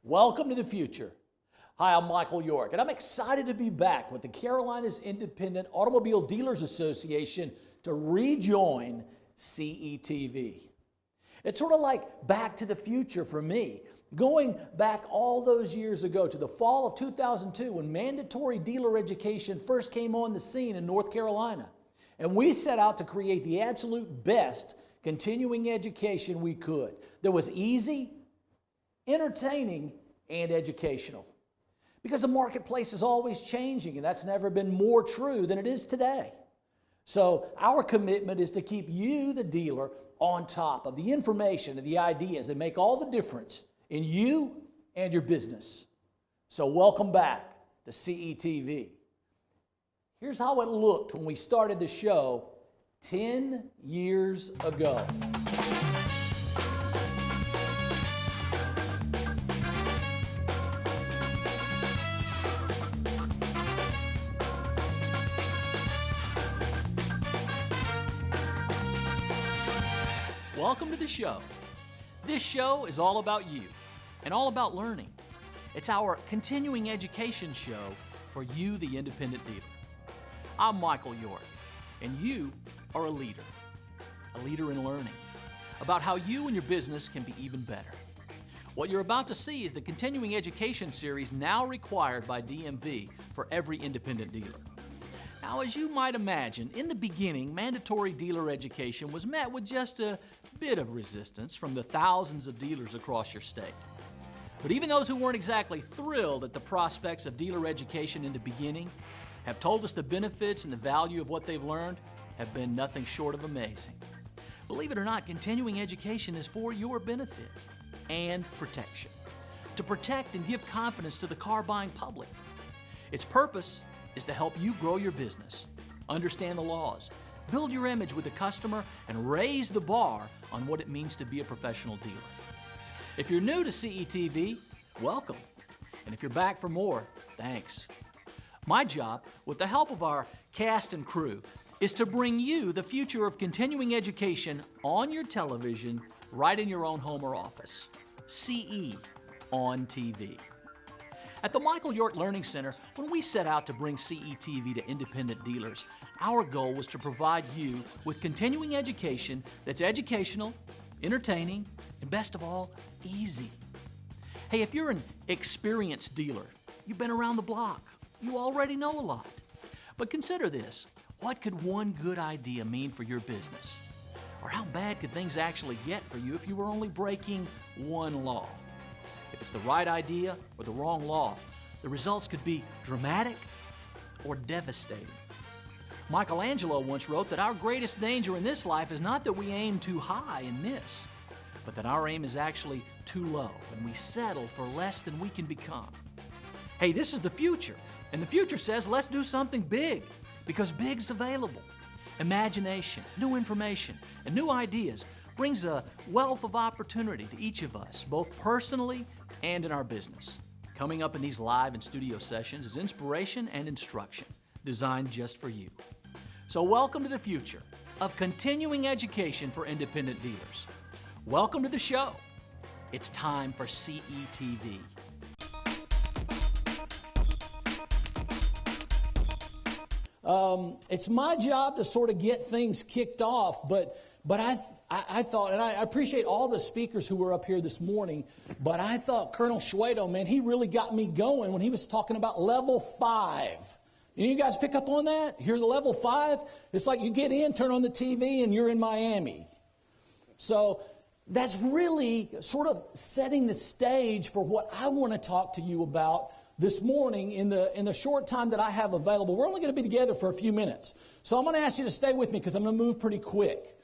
Welcome to the future. Hi, I'm Michael York, and I'm excited to be back with the Carolinas Independent Automobile Dealers Association to rejoin cetv. It's sort of like back to the future for me, going back all those years ago to the fall of 2002 when mandatory dealer education first came on the scene in North Carolina. And we set out to create the absolute best continuing education we could that was easy, entertaining, and educational. Because the marketplace is always changing, and that's never been more true than it is today. So our commitment is to keep you, the dealer, on top of the information and the ideas that make all the difference in you and your business. So welcome back to cetv. Here's how it looked when we started the show 10 years ago. Welcome to the show. This show is all about you and all about learning. It's our continuing education show for you, the independent dealer. I'm Michael York, and you are a leader in learning, about how you and your business can be even better. What you're about to see is the continuing education series now required by DMV for every independent dealer. Now, as you might imagine, in the beginning, mandatory dealer education was met with just a bit of resistance from the thousands of dealers across your state. But even those who weren't exactly thrilled at the prospects of dealer education in the beginning have told us the benefits and the value of what they've learned have been nothing short of amazing. Believe it or not, continuing education is for your benefit and protection, to protect and give confidence to the car buying public. Its purpose is to help you grow your business, understand the laws, build your image with the customer, and raise the bar on what it means to be a professional dealer. If you're new to cetv, welcome. And if you're back for more, thanks. My job, with the help of our cast and crew, is to bring you the future of continuing education on your television, right in your own home or office. CE on TV. At the Michael York Learning Center, when we set out to bring cetv to independent dealers, our goal was to provide you with continuing education that's educational, entertaining, and best of all, easy. Hey, if you're an experienced dealer, you've been around the block, you already know a lot. But consider this, what could one good idea mean for your business? Or how bad could things actually get for you if you were only breaking one law? If it's the right idea or the wrong law, the results could be dramatic or devastating. Michelangelo once wrote that our greatest danger in this life is not that we aim too high and miss, but that our aim is actually too low and we settle for less than we can become. Hey, this is the future, and the future says let's do something big, because big's available. Imagination, new information, and new ideas brings a wealth of opportunity to each of us, both personally and in our business. Coming up in these live and studio sessions is inspiration and instruction designed just for you. So welcome to the future of continuing education for independent dealers. Welcome to the show. It's time for cetv. It's my job to sort of get things kicked off, but I thought, and I appreciate all the speakers who were up here this morning, but I thought Colonel Schwedo, man, he really got me going when he was talking about level 5. You guys pick up on that? Hear the level 5? It's like you get in, turn on the TV, and you're in Miami. So that's really sort of setting the stage for what I want to talk to you about this morning in the short time that I have available. We're only going to be together for a few minutes. So I'm going to ask you to stay with me because I'm going to move pretty quick.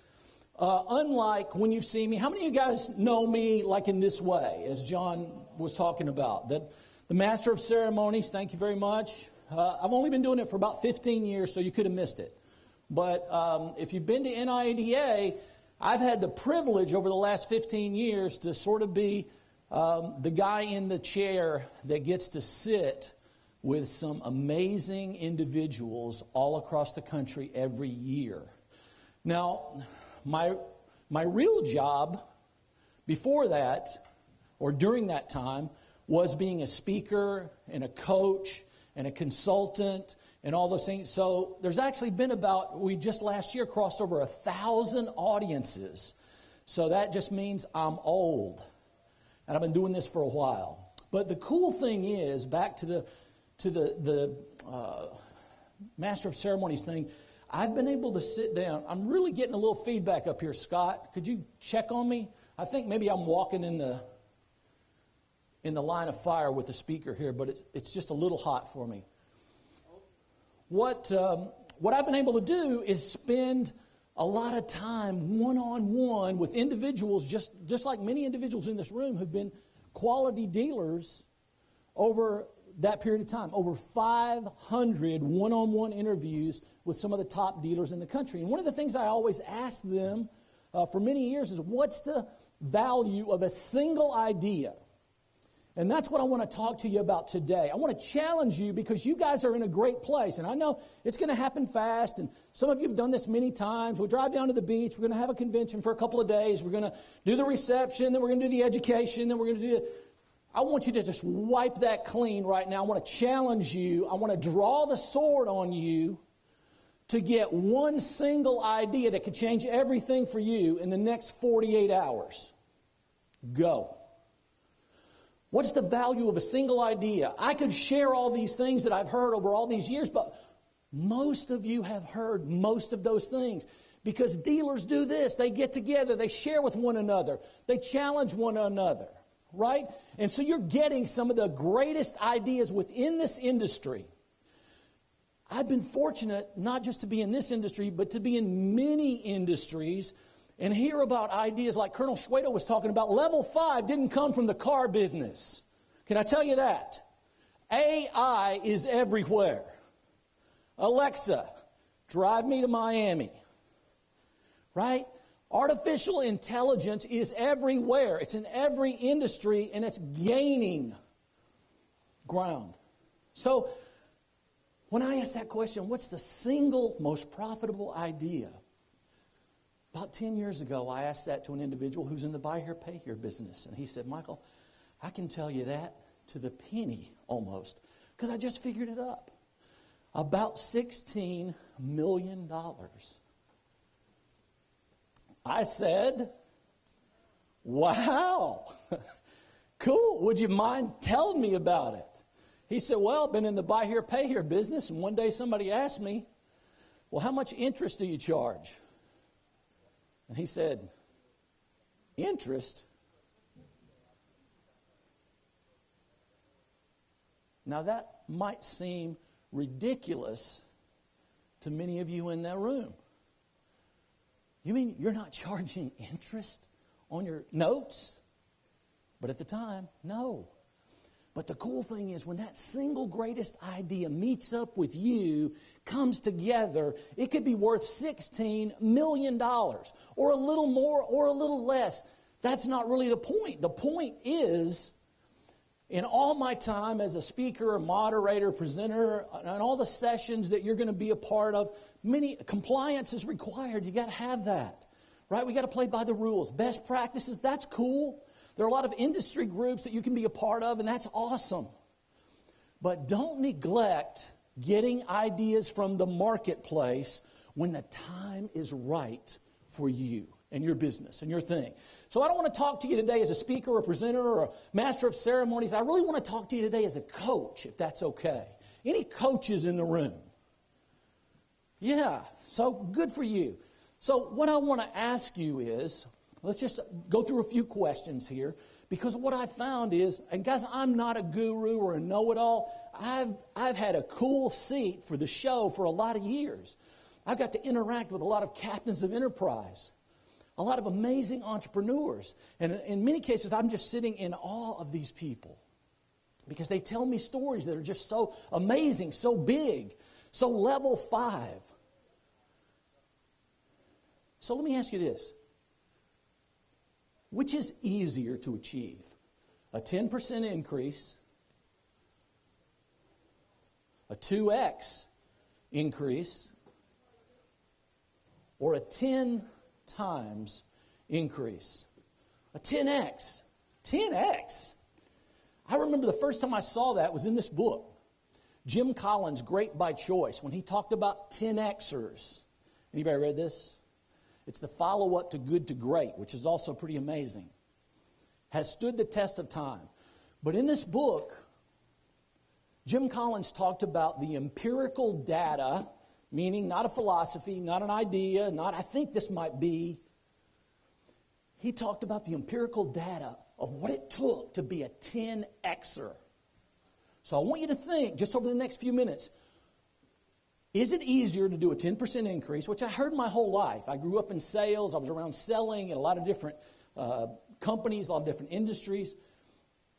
Unlike when you've seen me, how many of you guys know me like in this way, as John was talking about? That the Master of Ceremonies, thank you very much. I've only been doing it for about 15 years, so you could have missed it. But if you've been to NIADA, I've had the privilege over the last 15 years to sort of be the guy in the chair that gets to sit with some amazing individuals all across the country every year. Now, my real job before that, or during that time, was being a speaker and a coach and a consultant and all those things. So there's actually been we just last year crossed over 1,000 audiences. So that just means I'm old. And I've been doing this for a while. But the cool thing is, back to the Master of Ceremonies thing, I've been able to sit down. I'm really getting a little feedback up here, Scott. Could you check on me? I think maybe I'm walking in the line of fire with the speaker here, but it's just a little hot for me. What I've been able to do is spend a lot of time one-on-one with individuals, just like many individuals in this room who've been quality dealers over that period of time. Over 500 one-on-one interviews with some of the top dealers in the country. And one of the things I always ask them for many years is, what's the value of a single idea? And that's what I want to talk to you about today. I want to challenge you because you guys are in a great place. And I know it's going to happen fast. And some of you have done this many times. We'll drive down to the beach. We're going to have a convention for a couple of days. We're going to do the reception. Then we're going to do the education. Then we're going to do I want you to just wipe that clean right now. I want to challenge you. I want to draw the sword on you to get one single idea that could change everything for you in the next 48 hours. Go. What's the value of a single idea? I could share all these things that I've heard over all these years, but most of you have heard most of those things because dealers do this. They get together. They share with one another. They challenge one another, right? And so you're getting some of the greatest ideas within this industry. I've been fortunate not just to be in this industry, but to be in many industries and hear about ideas like Colonel Schwedo was talking about. Level 5 didn't come from the car business. Can I tell you that? AI is everywhere. Alexa, drive me to Miami. Right? Artificial intelligence is everywhere. It's in every industry, and it's gaining ground. So, when I ask that question, what's the single most profitable idea? About 10 years ago, I asked that to an individual who's in the buy here, pay here business. And he said, Michael, I can tell you that to the penny almost, because I just figured it up. About $16 million. I said, wow, cool. Would you mind telling me about it? He said, well, I've been in the buy here, pay here business. And one day somebody asked me, well, how much interest do you charge? And he said, interest? Now that might seem ridiculous to many of you in that room. You mean you're not charging interest on your notes? But at the time, no. But the cool thing is when that single greatest idea meets up with you, comes together, it could be worth $16 million or a little more or a little less. That's not really the point. The point is, in all my time as a speaker, a moderator, presenter, and all the sessions that you're going to be a part of, compliance is required. You got to have that, right? We got to play by the rules. Best practices, that's cool. There are a lot of industry groups that you can be a part of, and that's awesome. But don't neglect getting ideas from the marketplace when the time is right for you and your business and your thing. So I don't want to talk to you today as a speaker or a presenter or a master of ceremonies. I really want to talk to you today as a coach, if that's okay. Any coaches in the room? Yeah, so good for you. So what I want to ask you is, let's just go through a few questions here, because what I found is, and guys, I'm not a guru or a know-it-all. I've had a cool seat for the show for a lot of years. I've got to interact with a lot of captains of enterprise, a lot of amazing entrepreneurs. And in many cases, I'm just sitting in awe of these people because they tell me stories that are just so amazing, so big, so level 5. So let me ask you this. Which is easier to achieve? A 10% increase, a 2x increase, or a 10 times increase? A 10x. 10x. I remember remember the first time I saw that was in this book. Jim Collins' Great by Choice, when he talked about 10Xers. Anybody read this? It's the follow-up to Good to Great, which is also pretty amazing. Has stood the test of time. But in this book, Jim Collins talked about the empirical data, meaning not a philosophy, not an idea, not I think this might be. He talked about the empirical data of what it took to be a 10Xer. So I want you to think, just over the next few minutes, is it easier to do a 10% increase, which I heard my whole life. I grew up in sales. I was around selling in a lot of different companies, a lot of different industries.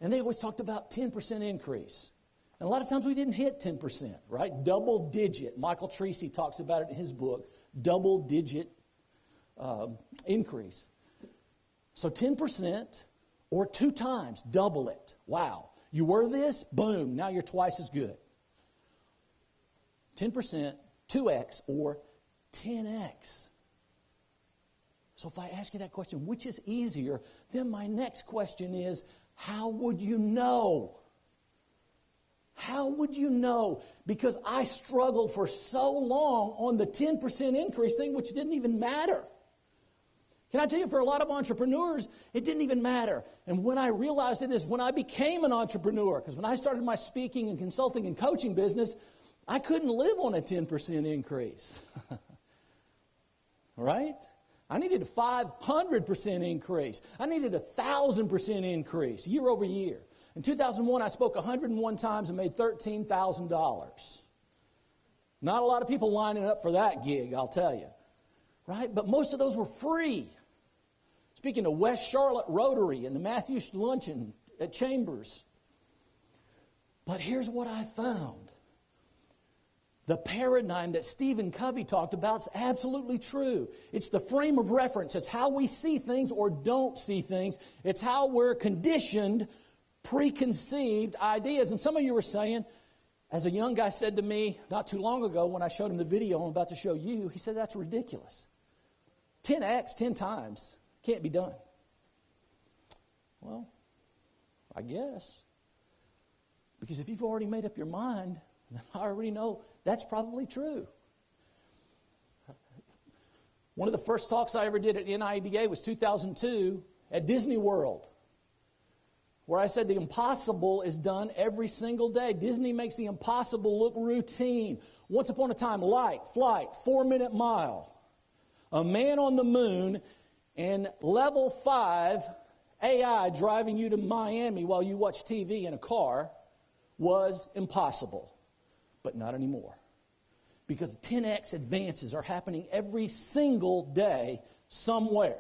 And they always talked about 10% increase. And a lot of times we didn't hit 10%, right? Double digit. Michael Treacy talks about it in his book, double digit increase. So 10% or 2 times, double it. Wow. You were this, boom, now you're twice as good. 10%, 2x, or 10x. So if I ask you that question, which is easier, then my next question is, how would you know? How would you know? Because I struggled for so long on the 10% increase thing, which didn't even matter. Can I tell you, for a lot of entrepreneurs, it didn't even matter. And when I realized it is when I became an entrepreneur, because when I started my speaking and consulting and coaching business, I couldn't live on a 10% increase. Right? I needed a 500% increase. I needed a 1,000% increase year over year. In 2001, I spoke 101 times and made $13,000. Not a lot of people lining up for that gig, I'll tell you. Right? But most of those were free. Speaking of West Charlotte Rotary and the Matthews Luncheon at Chambers. But here's what I found. The paradigm that Stephen Covey talked about is absolutely true. It's the frame of reference. It's how we see things or don't see things. It's how we're conditioned, preconceived ideas. And some of you were saying, as a young guy said to me not too long ago when I showed him the video I'm about to show you, he said, that's ridiculous. 10x, 10 times, can't be done. Well, I guess. Because if you've already made up your mind, then I already know that's probably true. One of the first talks I ever did at NIDA was 2002 at Disney World, where I said the impossible is done every single day. Disney makes the impossible look routine. Once upon a time, light, flight, 4-minute mile, a man on the moon, and level 5 AI driving you to Miami while you watch TV in a car was impossible. But not anymore. Because 10x advances are happening every single day somewhere.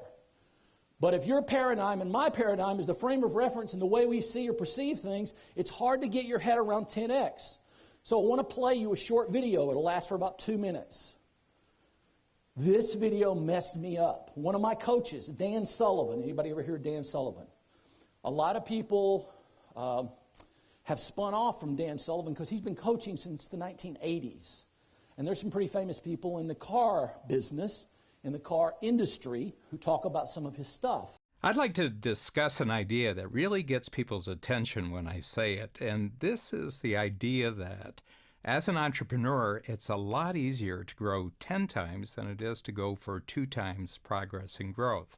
But if your paradigm and my paradigm is the frame of reference and the way we see or perceive things, it's hard to get your head around 10x. So I want to play you a short video. It'll last for about 2 minutes. This video messed me up. One of my coaches, Dan Sullivan. Anybody ever hear of Dan Sullivan? A lot of people have spun off from Dan Sullivan because he's been coaching since the 1980s. And there's some pretty famous people in the car business, in the car industry, who talk about some of his stuff. I'd like to discuss an idea that really gets people's attention when I say it, and this is the idea that as an entrepreneur, it's a lot easier to grow 10 times than it is to go for 2 times progress and growth.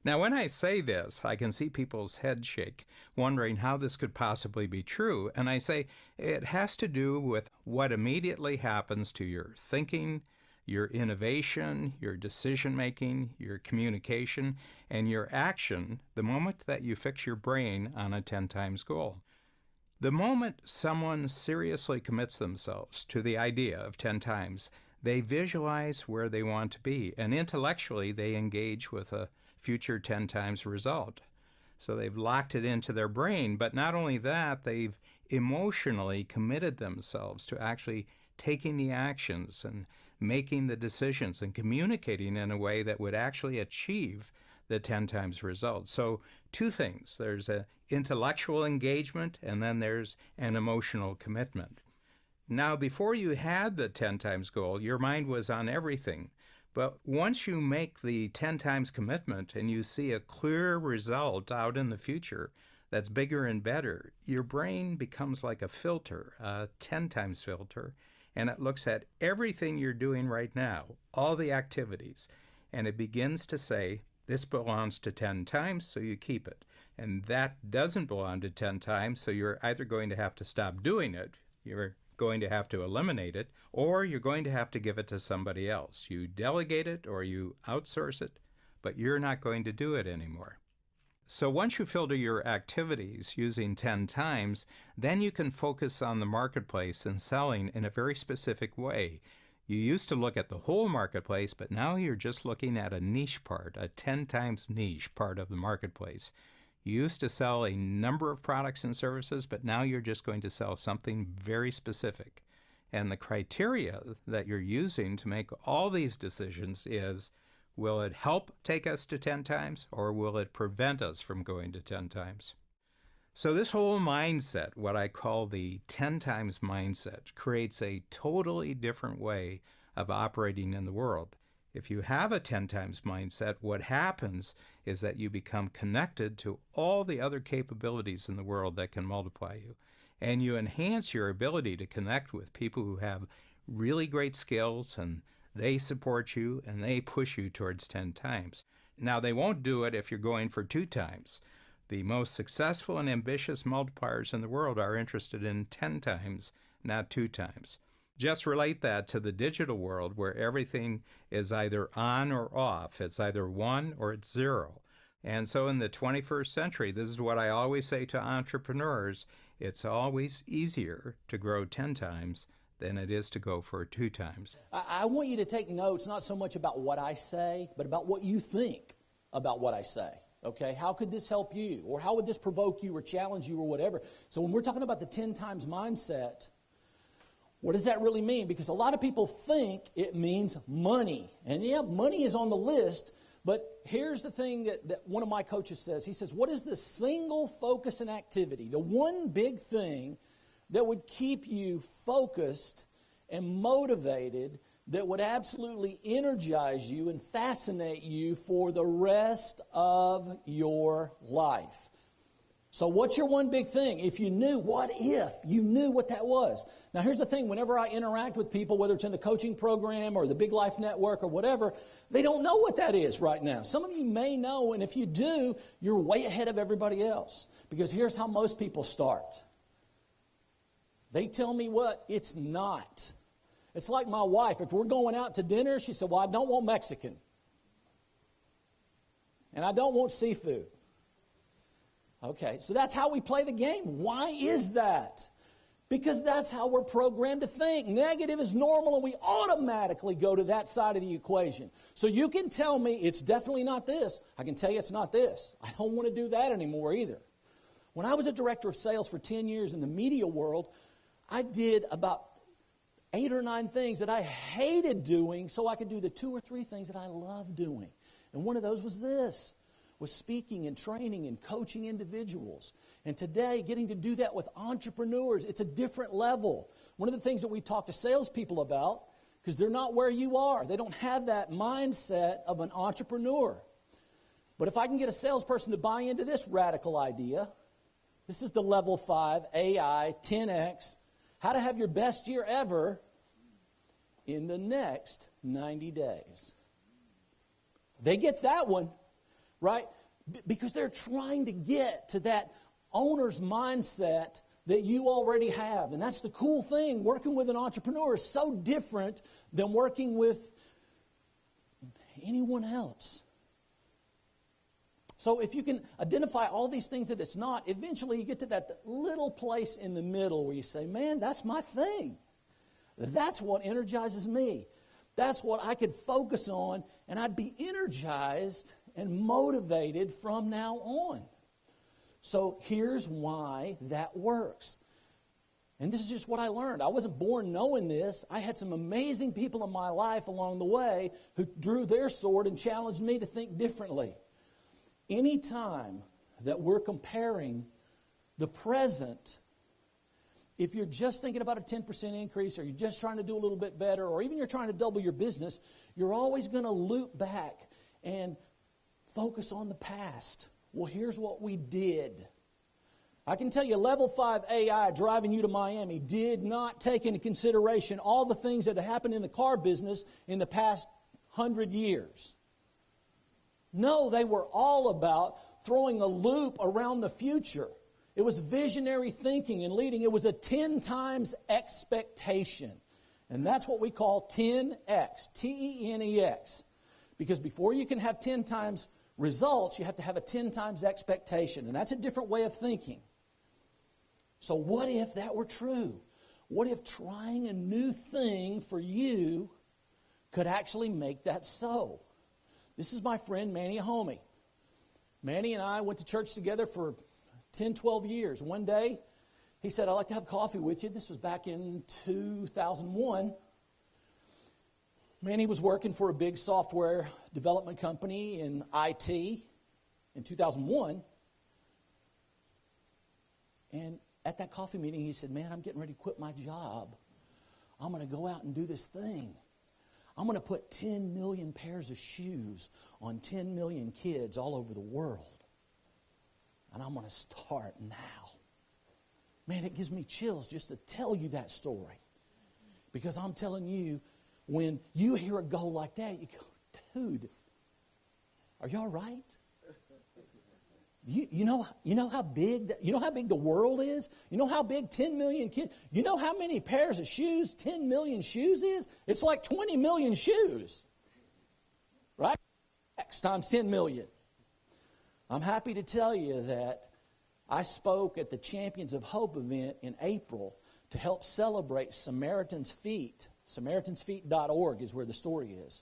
Now, when I say this, I can see people's heads shake, wondering how this could possibly be true, and I say it has to do with what immediately happens to your thinking, your innovation, your decision-making, your communication, and your action the moment that you fix your brain on a 10 times goal. The moment someone seriously commits themselves to the idea of 10 times, they visualize where they want to be, and intellectually they engage with a future 10 times result. So they've locked it into their brain, but not only that, they've emotionally committed themselves to actually taking the actions and making the decisions and communicating in a way that would actually achieve the 10 times result. So 2 things. There's an intellectual engagement, and then there's an emotional commitment. Now, before you had the 10 times goal, your mind was on everything. But once you make the 10 times commitment and you see a clear result out in the future, that's bigger and better, your brain becomes like a filter, a 10 times filter, and it looks at everything you're doing right now, all the activities, and it begins to say, this belongs to 10 times, so you keep it. And that doesn't belong to 10 times, so you're either going to have to stop doing it, you're going to have to eliminate it, or you're going to have to give it to somebody else. You delegate it or you outsource it, but you're not going to do it anymore. So once you filter your activities using 10 times, then you can focus on the marketplace and selling in a very specific way. You used to look at the whole marketplace, but now you're just looking at a niche part, a 10 times niche part of the marketplace. You used to sell a number of products and services, but now you're just going to sell something very specific. And the criteria that you're using to make all these decisions is, will it help take us to 10 times, or will it prevent us from going to 10 times? So this whole mindset, what I call the 10 times mindset, creates a totally different way of operating in the world. If you have a 10 times mindset, what happens is that you become connected to all the other capabilities in the world that can multiply you. And you enhance your ability to connect with people who have really great skills, and they support you and they push you towards 10 times. Now, they won't do it if you're going for 2 times. The most successful and ambitious multipliers in the world are interested in 10 times, not 2 times. Just relate that to the digital world where everything is either on or off. It's either 1 or it's 0. And so in the 21st century, this is what I always say to entrepreneurs, it's always easier to grow 10 times than it is to go for 2 times. I want you to take notes, not so much about what I say, but about what you think about what I say. Okay, how could this help you? Or how would this provoke you or challenge you or whatever? So when we're talking about the 10 times mindset, what does that really mean? Because a lot of people think it means money. And yeah, money is on the list, but here's the thing that one of my coaches says. He says, what is the single focus and activity, the one big thing that would keep you focused and motivated, that would absolutely energize you and fascinate you for the rest of your life? So what's your one big thing? If you knew, what if you knew what that was? Now here's the thing, whenever I interact with people, whether it's in the coaching program or the Big Life Network or whatever, they don't know what that is right now. Some of you may know, and if you do, you're way ahead of everybody else. Because here's how most people start. They tell me what it's not. It's like my wife. If we're going out to dinner, she said, well, I don't want Mexican. And I don't want seafood. Okay, so that's how we play the game. Why is that? Because that's how we're programmed to think. Negative is normal, and we automatically go to that side of the equation. So you can tell me it's definitely not this. I can tell you it's not this. I don't want to do that anymore either. When I was a director of sales for 10 years in the media world, I did about 8 or 9 things that I hated doing so I could do the 2 or 3 things that I loved doing. And one of those was this. Was speaking and training and coaching individuals. And today, getting to do that with entrepreneurs, it's a different level. One of the things that we talk to salespeople about, because they're not where you are. They don't have that mindset of an entrepreneur. But if I can get a salesperson to buy into this radical idea, this is the level 5, AI, 10X, how to have your best year ever in the next 90 days. They get that one. Right? Because they're trying to get to that owner's mindset that you already have. And that's the cool thing. Working with an entrepreneur is so different than working with anyone else. So if you can identify all these things that it's not, eventually you get to that little place in the middle where you say, man, that's my thing. That's what energizes me. That's what I could focus on, and I'd be energized and motivated from now on. So here's why that works. And this is just what I learned. I wasn't born knowing this. I had some amazing people in my life along the way who drew their sword and challenged me to think differently. Anytime that we're comparing the present, if you're just thinking about a 10% increase, or you're just trying to do a little bit better, or even you're trying to double your business, you're always going to loop back and focus on the past. Well, here's what we did. I can tell you level 5 AI driving you to Miami did not take into consideration all the things that have happened in the car business in the past 100 years. No, they were all about throwing a loop around the future. It was visionary thinking and leading. It was a 10 times expectation. And that's what we call 10X, T-E-N-E-X. Because before you can have 10 times results, you have to have a 10 times expectation. And that's a different way of thinking. So what if that were true? What if trying a new thing for you could actually make that so? This is my friend Manny Ahomey. Manny and I went to church together for 10, 12 years. One day, he said, I'd like to have coffee with you. This was back in 2001. Manny was working for a big software development company in IT in 2001. And at that coffee meeting, he said, man, I'm getting ready to quit my job. I'm going to go out and do this thing. I'm going to put 10 million pairs of shoes on 10 million kids all over the world. And I'm going to start now. Man, it gives me chills just to tell you that story. Because I'm telling you, when you hear a goal like that, you go, dude, are you all right? You know how big the world is? You know how big 10 million kids? You know how many pairs of shoes 10 million shoes is? It's like 20 million shoes. Right? X times 10 million. I'm happy to tell you that I spoke at the Champions of Hope event in April to help celebrate Samaritan's Feet. SamaritansFeet.org is where the story is.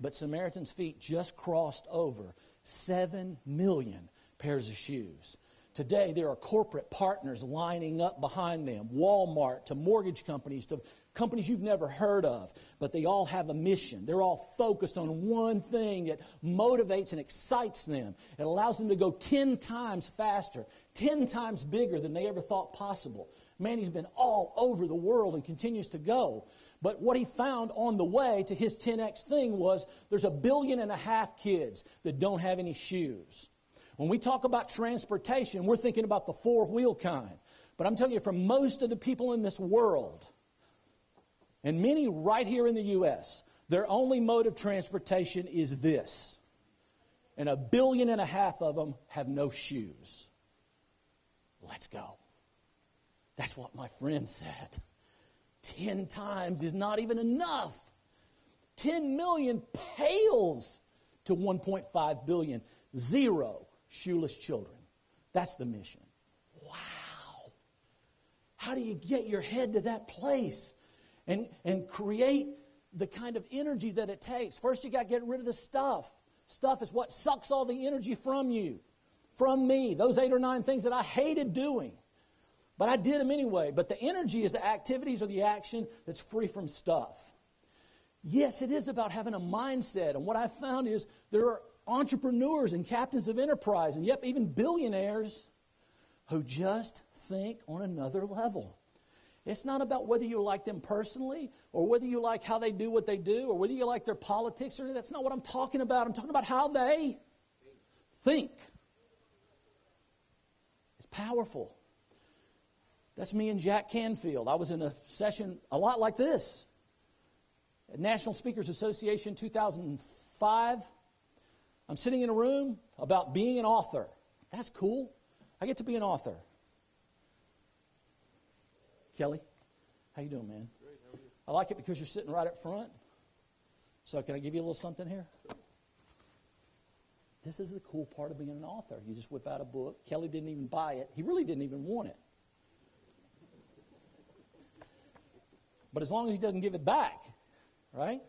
But Samaritan's Feet just crossed over 7 million pairs of shoes. Today, there are corporate partners lining up behind them, Walmart to mortgage companies to companies you've never heard of, but they all have a mission. They're all focused on one thing that motivates and excites them. It allows them to go 10 times faster, 10 times bigger than they ever thought possible. Manny's been all over the world and continues to go. But what he found on the way to his 10X thing was there's 1.5 billion kids that don't have any shoes. When we talk about transportation, we're thinking about the four-wheel kind. But I'm telling you, for most of the people in this world, and many right here in the U.S., their only mode of transportation is this. And 1.5 billion of them have no shoes. Let's go. That's what my friend said. 10 times is not even enough. 10 million pales to 1.5 billion. 0 shoeless children. That's the mission. Wow. How do you get your head to that place and create the kind of energy that it takes? First, you got to get rid of the stuff. Stuff is what sucks all the energy from you, from me. Those 8 or 9 things that I hated doing. But I did them anyway. But the energy is the activities or the action that's free from stuff. Yes, it is about having a mindset. And what I've found is there are entrepreneurs and captains of enterprise, and yep, even billionaires who just think on another level. It's not about whether you like them personally or whether you like how they do what they do or whether you like their politics or anything. That's not what I'm talking about. I'm talking about how they think. It's powerful. That's me and Jack Canfield. I was in a session a lot like this at National Speakers Association 2005. I'm sitting in a room about being an author. That's cool. I get to be an author. Kelly, how you doing, man? Great. How are you? I like it because you're sitting right up front. So can I give you a little something here? This is the cool part of being an author. You just whip out a book. Kelly didn't even buy it. He really didn't even want it. But as long as he doesn't give it back, right?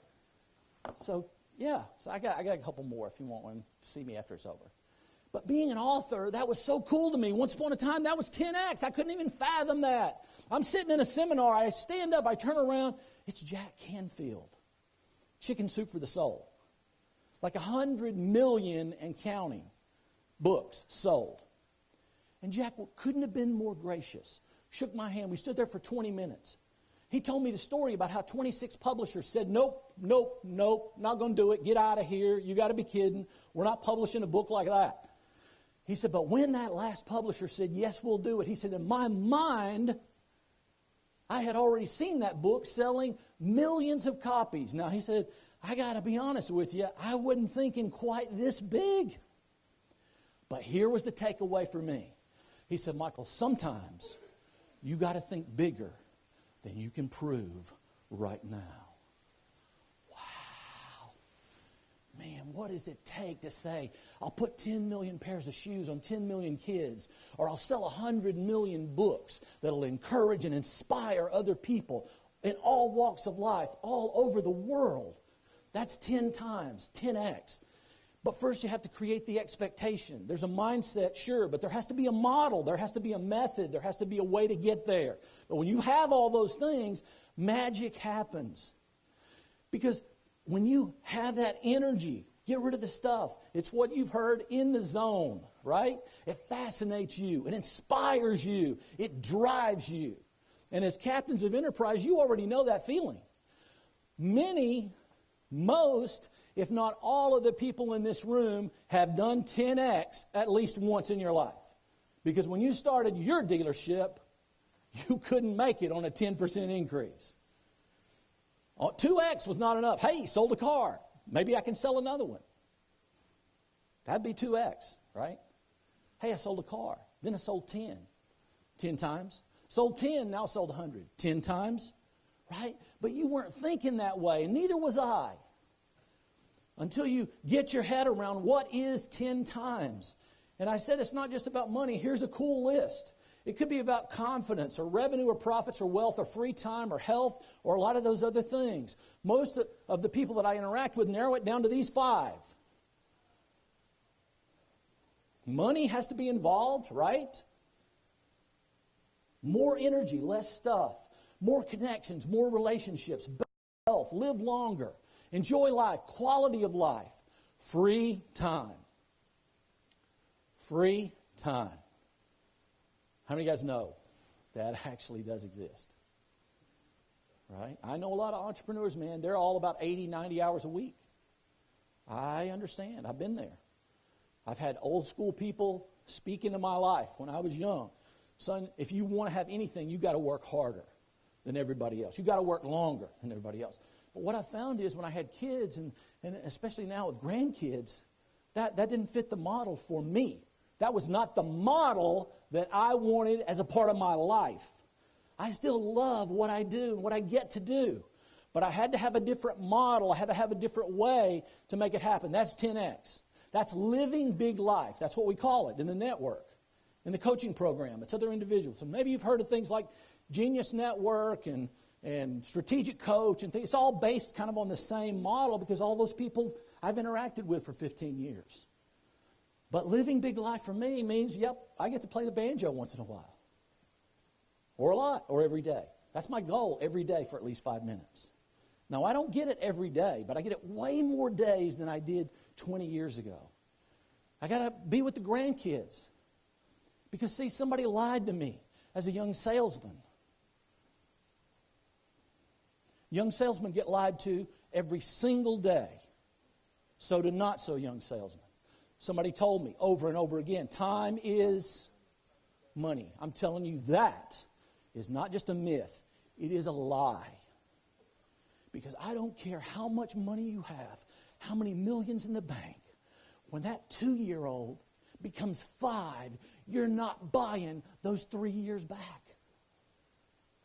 So, yeah. So I got a couple more if you want one to see me after it's over. But being an author, that was so cool to me. Once upon a time, that was 10X. I couldn't even fathom that. I'm sitting in a seminar. I stand up. I turn around. It's Jack Canfield. Chicken Soup for the Soul. Like 100 million and counting books sold. And Jack couldn't have been more gracious. Shook my hand. We stood there for 20 minutes. He told me the story about how 26 publishers said, nope, not going to do it. Get out of here. You got to be kidding. We're not publishing a book like that. He said, but when that last publisher said, yes, we'll do it, he said, in my mind, I had already seen that book selling millions of copies. Now, he said, I got to be honest with you, I wasn't thinking quite this big. But here was the takeaway for me. He said, Michael, sometimes you got to think bigger than you can prove right now. Wow. Man, what does it take to say, I'll put 10 million pairs of shoes on 10 million kids, or I'll sell 100 million books that'll encourage and inspire other people in all walks of life, all over the world. That's 10 times, 10x. But first you have to create the expectation. There's a mindset, sure, but there has to be a model. There has to be a method. There has to be a way to get there. But when you have all those things, magic happens. Because when you have that energy, get rid of the stuff. It's what you've heard, in the zone, right? It fascinates you. It inspires you. It drives you. And as captains of enterprise, you already know that feeling. Most, if not all of the people in this room have done 10x at least once in your life. Because when you started your dealership, you couldn't make it on a 10% increase. 2x was not enough. Hey, sold a car. Maybe I can sell another one. That'd be 2x, right? Hey, I sold a car. Then I sold 10. 10 times. Sold 10, now sold 100. 10 times, right? But you weren't thinking that way, and neither was I. Until you get your head around what is 10 times. And I said it's not just about money. Here's a cool list. It could be about confidence or revenue or profits or wealth or free time or health or a lot of those other things. Most of the people that I interact with narrow it down to these 5. Money has to be involved, right? More energy, less stuff. More connections, more relationships, better health, live longer, enjoy life, quality of life, free time. Free time. How many of you guys know that actually does exist? Right? I know a lot of entrepreneurs, man, they're all about 80, 90 hours a week. I understand. I've been there. I've had old school people speak into my life when I was young. Son, if you want to have anything, you've got to work harder than everybody else. You've got to work longer than everybody else. But what I found is when I had kids, and especially now with grandkids, that didn't fit the model for me. That was not the model that I wanted as a part of my life. I still love what I do and what I get to do. But I had to have a different model. I had to have a different way to make it happen. That's 10X. That's living big life. That's what we call it in the network, in the coaching program. It's other individuals. So maybe you've heard of things like Genius Network and Strategic Coach and things. It's all based kind of on the same model because all those people I've interacted with for 15 years. But living big life for me means, yep, I get to play the banjo once in a while. Or a lot, or every day. That's my goal, every day for at least 5 minutes. Now, I don't get it every day, but I get it way more days than I did 20 years ago. I got to be with the grandkids. Because, see, somebody lied to me as a young salesman. Young salesmen get lied to every single day. So do not so young salesmen. Somebody told me over and over again, time is money. I'm telling you that is not just a myth. It is a lie. Because I don't care how much money you have, how many millions in the bank. When that 2-year-old becomes 5, you're not buying those 3 years back.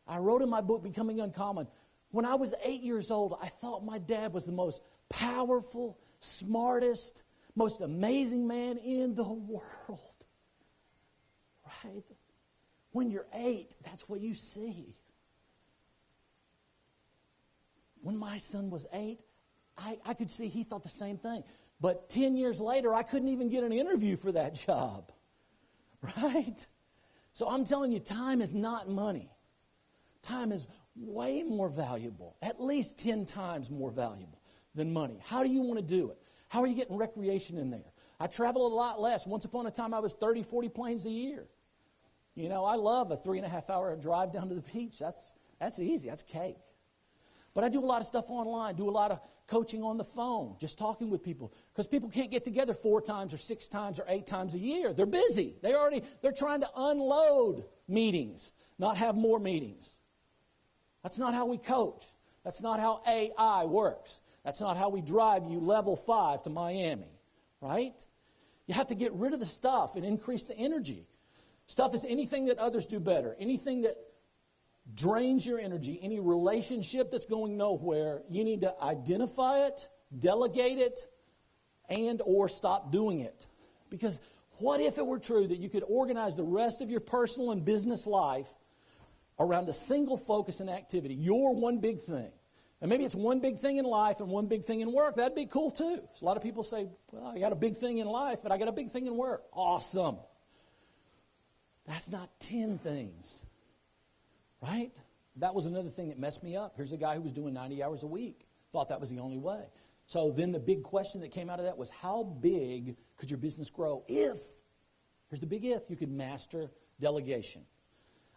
I wrote in my book, Becoming Uncommon, when I was 8 years old, I thought my dad was the most powerful, smartest, most amazing man in the world. Right? When you're 8, that's what you see. When my son was 8, I could see he thought the same thing. But 10 years later, I couldn't even get an interview for that job. Right? So I'm telling you, time is not money. Time is way more valuable, at least 10 times more valuable than money. How do you want to do it? How are you getting recreation in there? I travel a lot less. Once upon a time, I was 30, 40 planes a year. You know, I love a 3.5-hour drive down to the beach. That's easy. That's cake. But I do a lot of stuff online, do a lot of coaching on the phone, just talking with people. Because people can't get together 4 times or 6 times or 8 times a year. They're busy. They're trying to unload meetings, not have more meetings. That's not how we coach. That's not how AI works. That's not how we drive you level 5 to Miami, right? You have to get rid of the stuff and increase the energy. Stuff is anything that others do better, anything that drains your energy, any relationship that's going nowhere. You need to identify it, delegate it, and or stop doing it. Because what if it were true that you could organize the rest of your personal and business life around a single focus and activity, your one big thing? And maybe it's one big thing in life and one big thing in work. That'd be cool too. So a lot of people say, well, I got a big thing in life, but I got a big thing in work. Awesome. That's not 10 things. Right? That was another thing that messed me up. Here's a guy who was doing 90 hours a week. Thought that was the only way. So then the big question that came out of that was, how big could your business grow if, here's the big if, you could master delegation?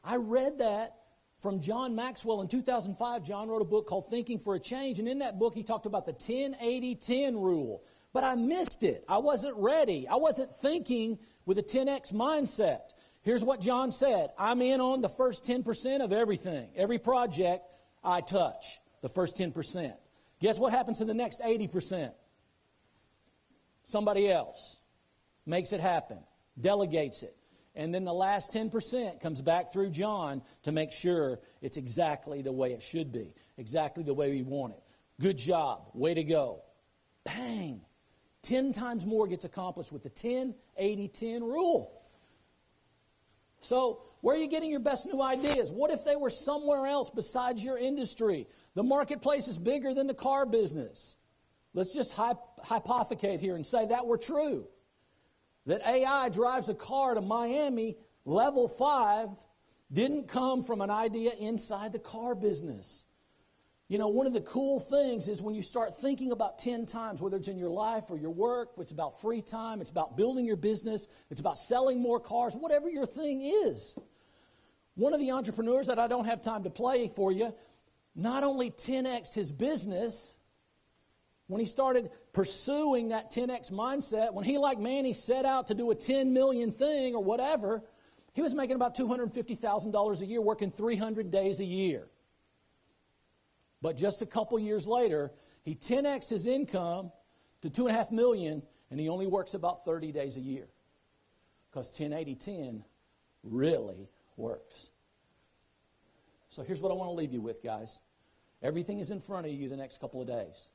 I read that from John Maxwell in 2005. John wrote a book called Thinking for a Change. And in that book, he talked about the 10-80-10 rule. But I missed it. I wasn't ready. I wasn't thinking with a 10X mindset. Here's what John said. I'm in on the first 10% of everything. Every project I touch, the first 10%. Guess what happens to the next 80%? Somebody else makes it happen, delegates it. And then the last 10% comes back through John to make sure it's exactly the way it should be, exactly the way we want it. Good job. Way to go. Bang. 10 times more gets accomplished with the 10-80-10 rule. So, where are you getting your best new ideas? What if they were somewhere else besides your industry? The marketplace is bigger than the car business. Let's just hypothecate here and say that were true. That AI drives a car to Miami, level 5, didn't come from an idea inside the car business. You know, one of the cool things is when you start thinking about 10 times, whether it's in your life or your work, it's about free time, it's about building your business, it's about selling more cars, whatever your thing is. One of the entrepreneurs that I don't have time to play for you, not only 10X'd his business, when he started pursuing that 10X mindset, when he, like Manny, set out to do a 10 million thing or whatever, he was making about $250,000 a year, working 300 days a year. But just a couple years later, he 10X'd his income to $2.5 million, and he only works about 30 days a year. Because 10-80-10 really works. So here's what I want to leave you with, guys. Everything is in front of you the next couple of days.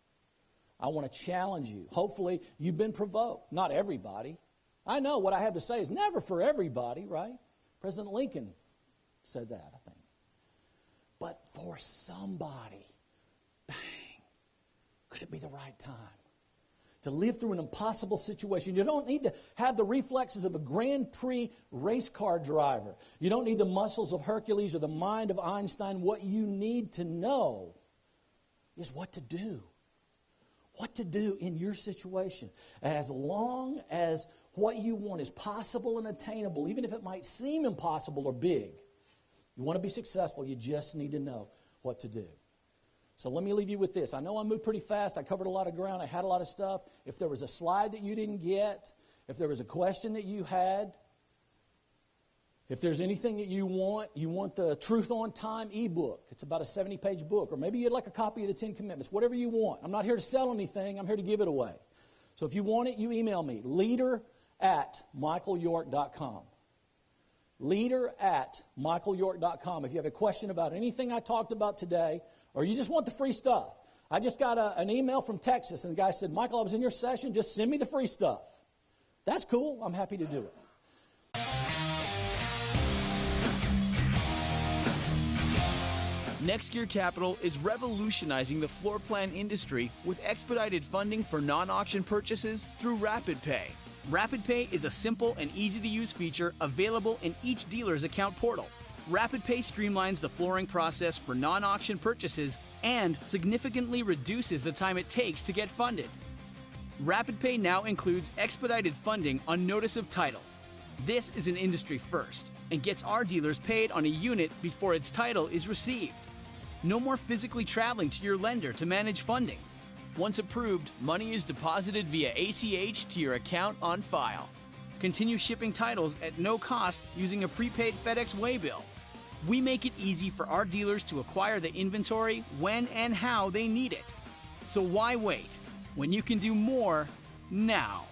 I want to challenge you. Hopefully, you've been provoked. Not everybody. I know what I have to say is never for everybody, right? President Lincoln said that, I think. But for somebody, bang, could it be the right time to live through an impossible situation? You don't need to have the reflexes of a Grand Prix race car driver. You don't need the muscles of Hercules or the mind of Einstein. What you need to know is what to do. What to do in your situation. As long as what you want is possible and attainable, even if it might seem impossible or big. You want to be successful, you just need to know what to do. So let me leave you with this. I know I moved pretty fast. I covered a lot of ground. I had a lot of stuff. If there was a slide that you didn't get, if there was a question that you had, if there's anything that you want the Truth on Time ebook. It's about a 70-page book. Or maybe you'd like a copy of the 10 Commitments. Whatever you want. I'm not here to sell anything. I'm here to give it away. So if you want it, you email me. leader@michaelyork.com. leader@michaelyork.com. If you have a question about anything I talked about today, or you just want the free stuff. I just got an email from Texas, and the guy said, Michael, I was in your session. Just send me the free stuff. That's cool. I'm happy to do it. NextGear Capital is revolutionizing the floor plan industry with expedited funding for non-auction purchases through RapidPay. RapidPay is a simple and easy-to-use feature available in each dealer's account portal. RapidPay streamlines the flooring process for non-auction purchases and significantly reduces the time it takes to get funded. RapidPay now includes expedited funding on notice of title. This is an industry first and gets our dealers paid on a unit before its title is received. No more physically traveling to your lender to manage funding. Once approved, money is deposited via ACH to your account on file. Continue shipping titles at no cost using a prepaid FedEx Waybill. We make it easy for our dealers to acquire the inventory when and how they need it. So why wait when you can do more now?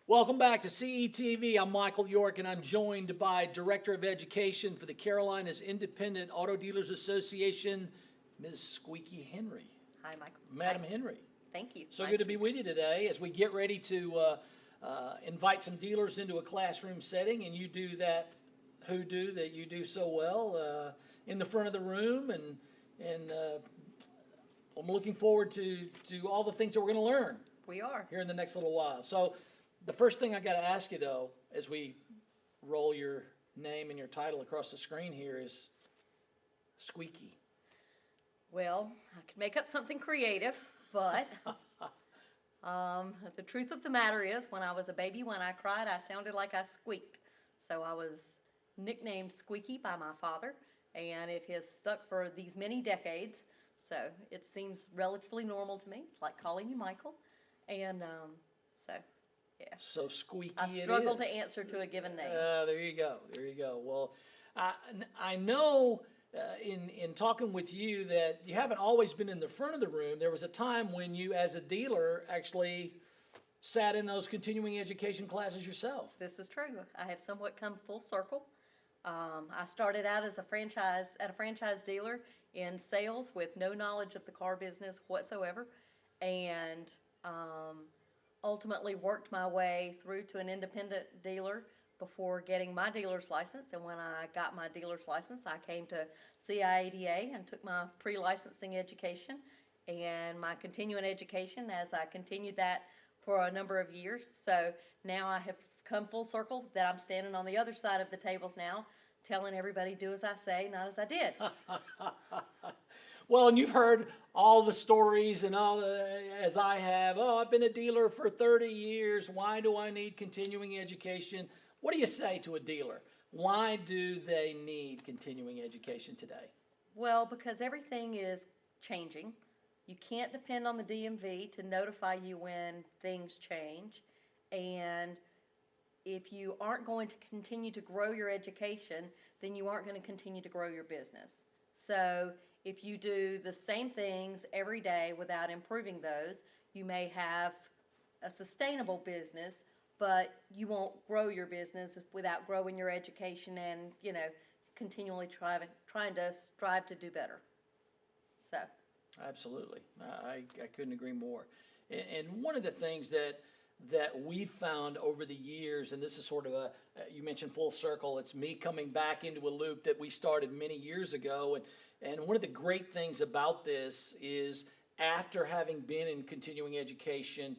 Welcome back to CETV. I'm Michael York, and I'm joined by Director of Education for the Carolinas Independent Auto Dealers Association, Ms. Squeaky Henry. Hi, Michael. Madam Nice. Henry. Thank you. So Nice good to be with you today as we get ready to invite some dealers into a classroom setting, and you do that hoodoo that you do so well in the front of the room, and I'm looking forward to all the things that we're going to learn. We are. Here in the next little while. So the first thing I got to ask you, though, as we roll your name and your title across the screen here, is Squeaky. Well, I could make up something creative, but the truth of the matter is, when I was a baby, when I cried, I sounded like I squeaked. So I was nicknamed Squeaky by my father, and it has stuck for these many decades. So it seems relatively normal to me. It's like calling you Michael. And so, yeah. So Squeaky I struggle to answer to a given name. There you go. There you go. Well, I know in talking with you that you haven't always been in the front of the room. There was a time when you, as a dealer, actually sat in those continuing education classes yourself. This is true. I have somewhat come full circle. I started out as a franchise dealer in sales with no knowledge of the car business whatsoever, and ultimately worked my way through to an independent dealer before getting my dealer's license. And when I got my dealer's license, I came to CIADA and took my pre-licensing education and my continuing education as I continued that for a number of years. So now I have come full circle that I'm standing on the other side of the tables now, telling everybody do as I say, not as I did. Well, and you've heard all the stories and as I have. Oh, I've been a dealer for 30 years. Why do I need continuing education? What do you say to a dealer? Why do they need continuing education today? Well, because everything is changing. You can't depend on the DMV to notify you when things change. And if you aren't going to continue to grow your education, then you aren't going to continue to grow your business. So if you do the same things every day without improving those, you may have a sustainable business, but you won't grow your business without growing your education and, continually trying to strive to do better. So. Absolutely. I couldn't agree more. And one of the things that we've found over the years, and this is sort of you mentioned full circle, it's me coming back into a loop that we started many years ago. And one of the great things about this is after having been in continuing education,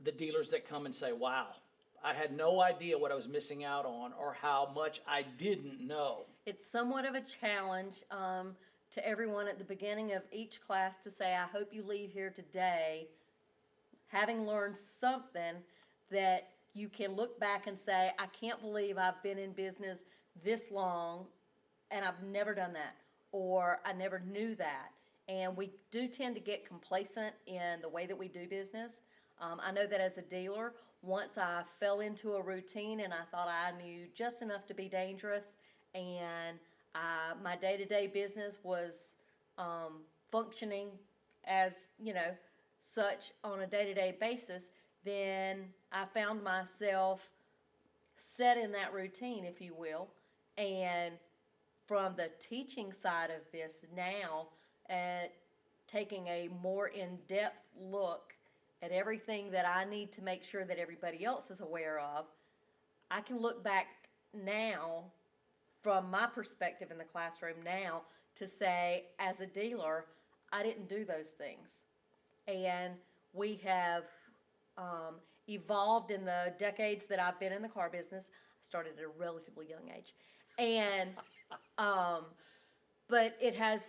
the dealers that come and say, wow, I had no idea what I was missing out on or how much I didn't know. It's somewhat of a challenge to everyone at the beginning of each class to say, I hope you leave here today having learned something that you can look back and say, I can't believe I've been in business this long and I've never done that, or I never knew that. And we do tend to get complacent in the way that we do business. I know that as a dealer, once I fell into a routine and I thought I knew just enough to be dangerous, and my day-to-day business was functioning as, such on a day-to-day basis, then I found myself set in that routine, if you will. And from the teaching side of this now, taking a more in-depth look at everything that I need to make sure that everybody else is aware of, I can look back now from my perspective in the classroom now to say, as a dealer, I didn't do those things. And we have evolved in the decades that I've been in the car business. I started at a relatively young age. And, but it has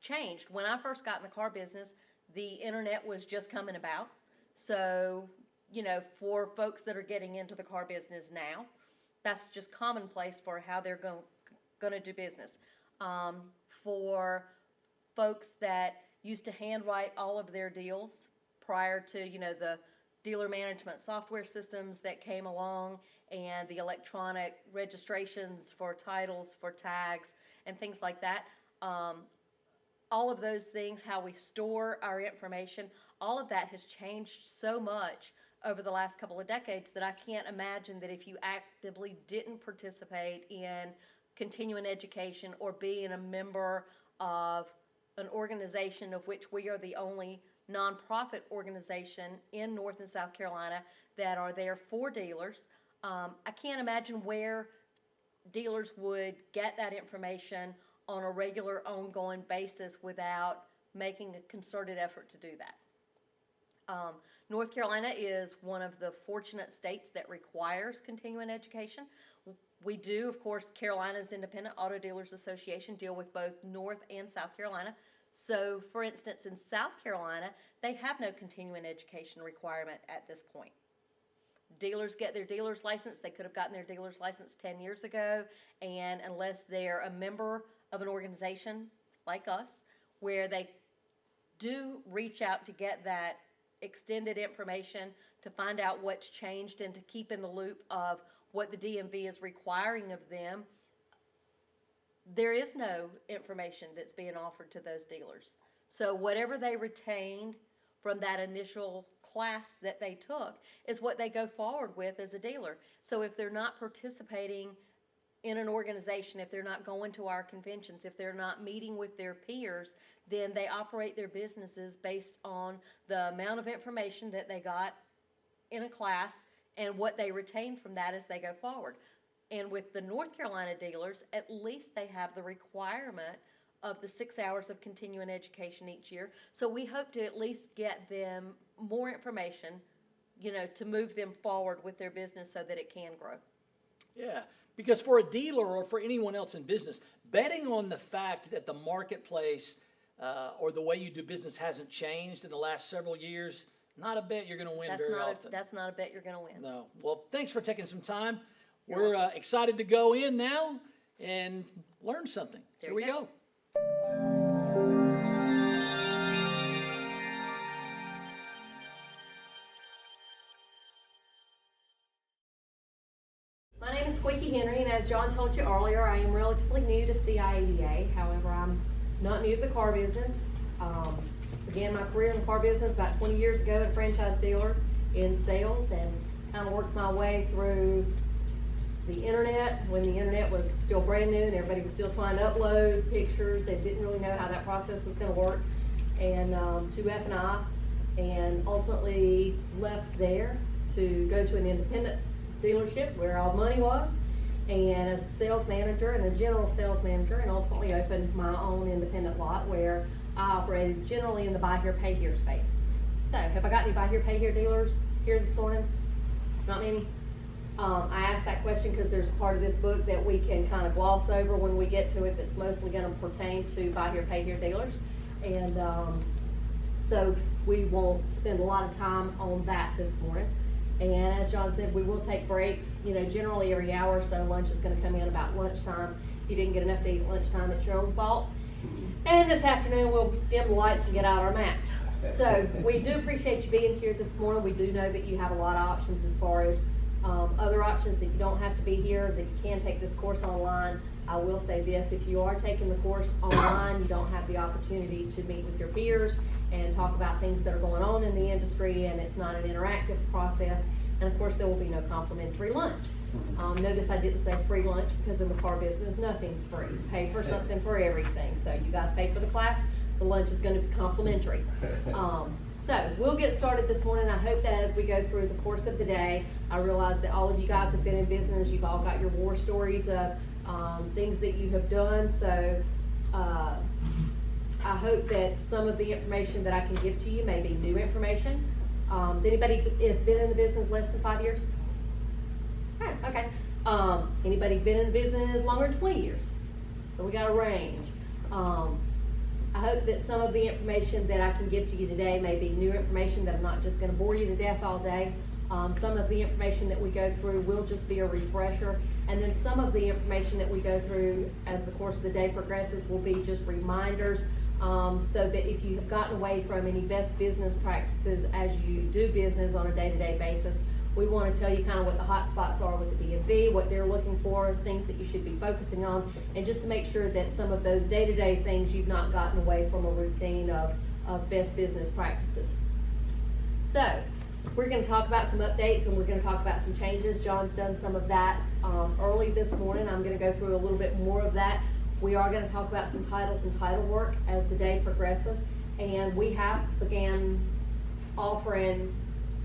changed. When I first got in the car business, the internet was just coming about. So for folks that are getting into the car business now, that's just commonplace for how they're going to do business. For folks that used to handwrite all of their deals prior to, the dealer management software systems that came along and the electronic registrations for titles, for tags, and things like that. All of those things, how we store our information, all of that has changed so much over the last couple of decades that I can't imagine that if you actively didn't participate in continuing education or being a member of an organization of which we are the only nonprofit organization in North and South Carolina that are there for dealers. I can't imagine where dealers would get that information on a regular, ongoing basis without making a concerted effort to do that. North Carolina is one of the fortunate states that requires continuing education. We do, of course, Carolina's Independent Auto Dealers Association deal with both North and South Carolina. So, for instance, in South Carolina, they have no continuing education requirement at this point. Dealers get their dealer's license. They could have gotten their dealer's license 10 years ago, and unless they're a member of an organization like us, where they do reach out to get that extended information to find out what's changed and to keep in the loop of what the DMV is requiring of them, there is no information that's being offered to those dealers. So whatever they retained from that initial class that they took is what they go forward with as a dealer. So if they're not participating in an organization, if they're not going to our conventions, if they're not meeting with their peers, then they operate their businesses based on the amount of information that they got in a class and what they retain from that as they go forward. And with the North Carolina dealers, at least they have the requirement of the 6 hours of continuing education each year. So we hope to at least get them more information, to move them forward with their business so that it can grow. Yeah, because for a dealer or for anyone else in business, betting on the fact that the marketplace or the way you do business hasn't changed in the last several years, not a bet you're going to win often. That's not a bet you're going to win. No. Well, thanks for taking some time. We're excited to go in now and learn something. Here we go. My name is Squeaky Henry, and as John told you earlier, I am relatively new to CIADA. However, I'm not new to the car business. Began my career in the car business about 20 years ago at a franchise dealer in sales, and kind of worked my way through the internet when the internet was still brand new and everybody was still trying to upload pictures and didn't really know how that process was going to work, and to F&I, and ultimately left there to go to an independent dealership where all the money was, and as a sales manager and a general sales manager, and ultimately opened my own independent lot where I operated generally in the buy here, pay here space. So, have I got any buy here, pay here dealers here this morning? Not many? I asked that question because there's a part of this book that we can kind of gloss over when we get to it that's mostly going to pertain to buy here, pay here dealers. And so we won't spend a lot of time on that this morning. And as John said, we will take breaks, generally every hour or so. Lunch is going to come in about lunchtime. If you didn't get enough to eat at lunchtime, it's your own fault. And this afternoon, we'll dim the lights and get out our mats. So we do appreciate you being here this morning. We do know that you have a lot of options as far as other options, that you don't have to be here, that you can take this course online. I will say this, if you are taking the course online, you don't have the opportunity to meet with your peers and talk about things that are going on in the industry, and it's not an interactive process. And of course, there will be no complimentary lunch. Notice I didn't say free lunch, because in the car business, nothing's free. You pay for something for everything. So you guys pay for the class, the lunch is going to be complimentary. So we'll get started this morning. I hope that as we go through the course of the day, I realize that all of you guys have been in business. You've all got your war stories of things that you have done. So I hope that some of the information that I can give to you may be new information. Has anybody been in the business less than 5 years? Okay. Anybody been in the business longer than 20 years? So we got a range. I hope that some of the information that I can give to you today may be new information, that I'm not just going to bore you to death all day. Some of the information that we go through will just be a refresher, and then some of the information that we go through as the course of the day progresses will be just reminders, so that if you've gotten away from any best business practices as you do business on a day-to-day basis, we want to tell you kind of what the hot spots are with the DMV, what they're looking for, things that you should be focusing on, and just to make sure that some of those day-to-day things you've not gotten away from a routine of best business practices. So, we're going to talk about some updates and we're going to talk about some changes. John's done some of that early this morning. I'm going to go through a little bit more of that. We are going to talk about some titles and title work as the day progresses, and we have began offering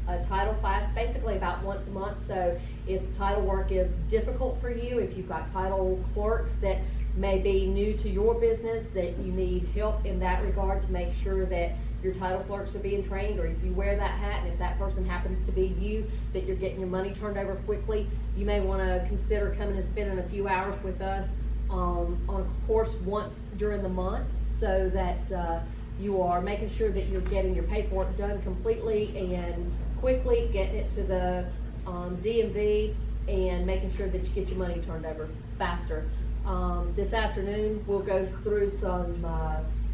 a title class basically about once a month. So if title work is difficult for you, if you've got title clerks that may be new to your business, that you need help in that regard to make sure that your title clerks are being trained, or if you wear that hat and if that person happens to be you, that you're getting your money turned over quickly, you may want to consider coming and spending a few hours with us on a course once during the month, so that you are making sure that you're getting your paperwork done completely and quickly, getting it to the DMV, and making sure that you get your money turned over faster. This afternoon we'll go through some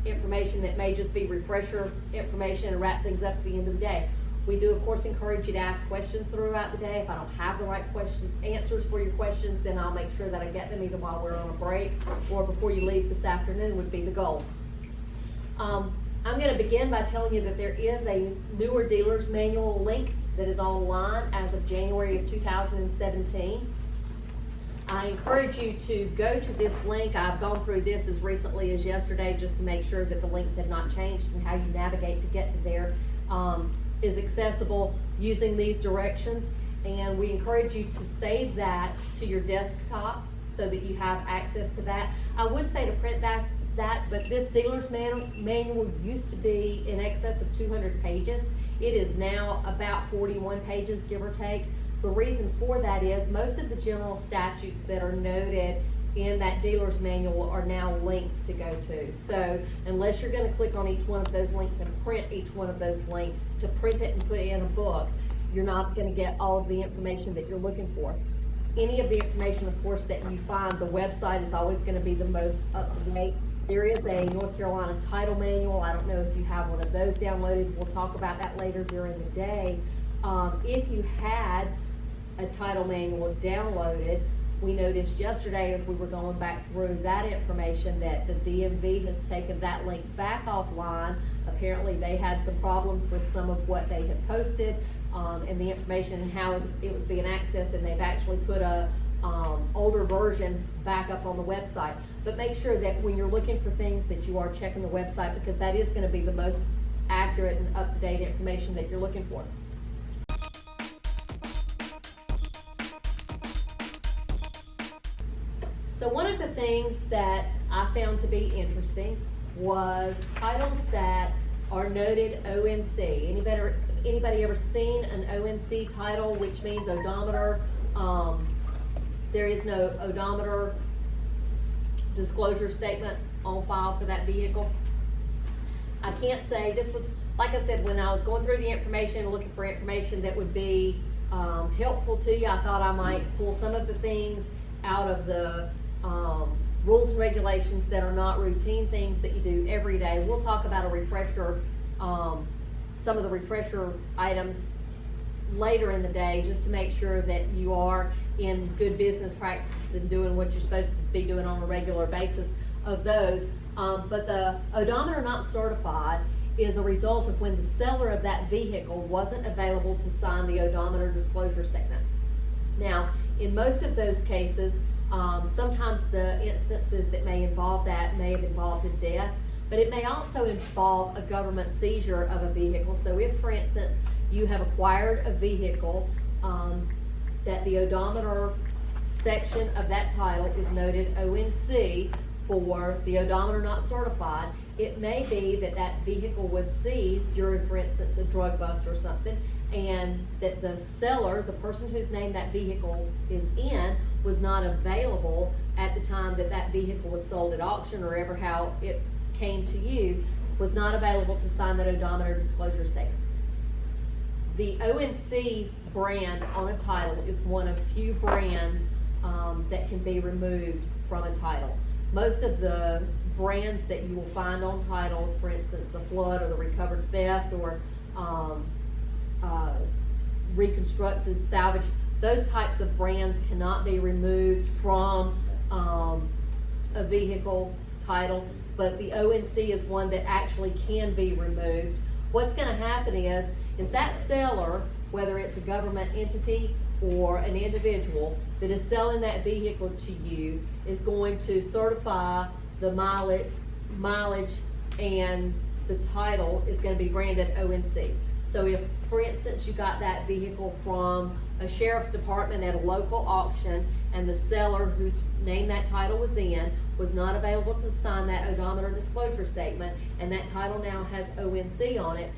information that may just be refresher information and wrap things up at the end of the day. We do, of course, encourage you to ask questions throughout the day. If I don't have the right answers for your questions, then I'll make sure that I get them either while we're on a break or before you leave this afternoon would be the goal. I'm going to begin by telling you that there is a newer dealer's manual link that is online as of January of 2017. I encourage you to go to this link. I've gone through this as recently as yesterday just to make sure that the links have not changed, and how you navigate to get to there is accessible using these directions. And we encourage you to save that to your desktop so that you have access to that. I would say to print that, but this dealer's manual used to be in excess of 200 pages. It is now about 41 pages, give or take. The reason for that is most of the general statutes that are noted in that dealer's manual are now links to go to. So unless you're going to click on each one of those links and print each one of those links to print it and put it in a book, you're not going to get all of the information that you're looking for. Any of the information, of course, that you find, the website is always going to be the most up-to-date. There is a North Carolina title manual. I don't know if you have one of those downloaded. We'll talk about that later during the day. If you had a title manual downloaded, we noticed yesterday as we were going back through that information that the DMV has taken that link back offline. Apparently they had some problems with some of what they had posted and the information and how it was being accessed, and they've actually put a older version back up on the website. But make sure that when you're looking for things that you are checking the website, because that is going to be the most accurate and up-to-date information that you're looking for. So one of the things that I found to be interesting was titles that are noted ONC. Anybody ever seen an ONC title, which means odometer? There is no odometer disclosure statement on file for that vehicle. I can't say, this was, like I said, when I was going through the information, looking for information that would be helpful to you, I thought I might pull some of the things out of the rules and regulations that are not routine things that you do every day. We'll talk about a refresher, some of the refresher items later in the day, just to make sure that you are in good business practices and doing what you're supposed to be doing on a regular basis of those. But the odometer not certified is a result of when the seller of that vehicle wasn't available to sign the odometer disclosure statement. Now, in most of those cases, sometimes the instances that may involve that may have involved a death, but it may also involve a government seizure of a vehicle. So if, for instance, you have acquired a vehicle that the odometer section of that title is noted ONC for the odometer not certified, it may be that that vehicle was seized during, for instance, a drug bust or something, and that the seller, the person whose name that vehicle is in, was not available at the time that that vehicle was sold at auction, or ever how it came to you, was not available to sign that odometer disclosure statement. The ONC brand on a title is one of few brands that can be removed from a title. Most of the brands that you will find on titles, for instance, the flood or the recovered theft or reconstructed salvage, those types of brands cannot be removed from a vehicle title, but the ONC is one that actually can be removed. What's going to happen is that seller, whether it's a government entity or an individual that is selling that vehicle to you, is going to certify the mileage and the title is going to be branded ONC. So if, for instance, you got that vehicle from a sheriff's department at a local auction and the seller whose name that title was in was not available to sign that odometer disclosure statement, and that title now has ONC on it,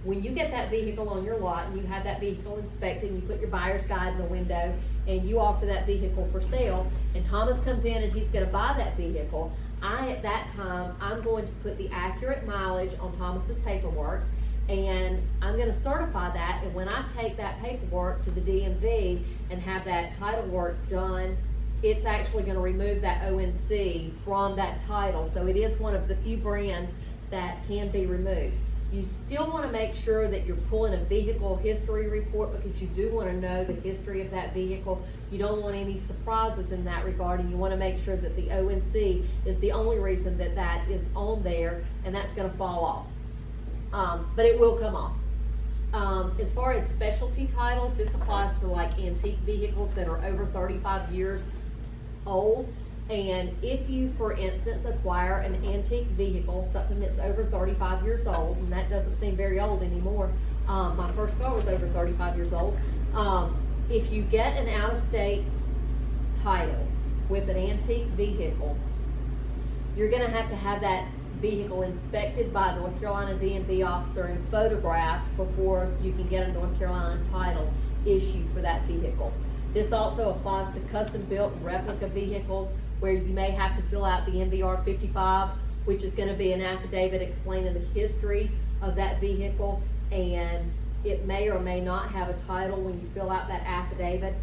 when you get that vehicle on your lot and you have that vehicle inspected and you put your buyer's guide in the window and you offer that vehicle for sale, and Thomas comes in and he's going to buy that vehicle, at that time, I'm going to put the accurate mileage on Thomas's paperwork, and I'm going to certify that, and when I take that paperwork to the DMV and have that title work done, it's actually going to remove that ONC from that title. So it is one of the few brands that can be removed. You still want to make sure that you're pulling a vehicle history report, because you do want to know the history of that vehicle. You don't want any surprises in that regard, and you want to make sure that the ONC is the only reason that that is on there, and that's going to fall off. But it will come off. As far as specialty titles, this applies to like antique vehicles that are over 35 years old. And if you, for instance, acquire an antique vehicle, something that's over 35 years old, and that doesn't seem very old anymore. My first car was over 35 years old. If you get an out-of-state title with an antique vehicle, you're going to have that vehicle inspected by a North Carolina DMV officer and photographed before you can get a North Carolina title issued for that vehicle. This also applies to custom-built replica vehicles, where you may have to fill out the MVR 55, which is going to be an affidavit explaining the history of that vehicle, and it may or may not have a title when you fill out that affidavit.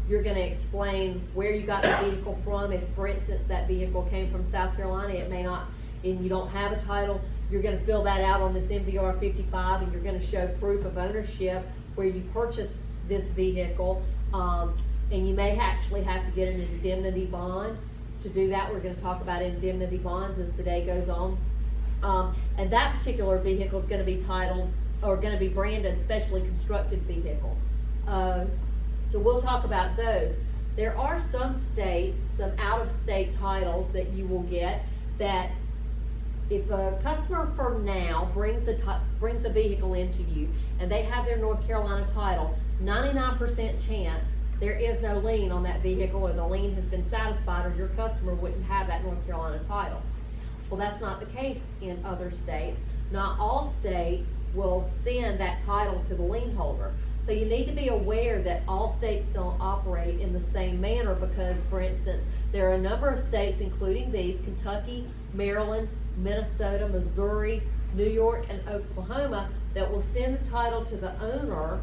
You're going to explain where you got the vehicle from. If, for instance, that vehicle came from South Carolina, it may not, and you don't have a title, you're going to fill that out on this MVR 55, and you're going to show proof of ownership where you purchased this vehicle. And you may actually have to get an indemnity bond to do that. We're going to talk about indemnity bonds as the day goes on. And that particular vehicle is going to be titled, or going to be branded specially constructed vehicle. So we'll talk about those. There are some states, some out-of-state titles that you will get that if a customer for now brings a vehicle into you and they have their North Carolina title, 99% chance there is no lien on that vehicle, or the lien has been satisfied, or your customer wouldn't have that North Carolina title. Well, that's not the case in other states. Not all states will send that title to the lien holder. So you need to be aware that all states don't operate in the same manner, because, for instance, there are a number of states, including these: Kentucky, Maryland, Minnesota, Missouri, New York, and Oklahoma, that will send the title to the owner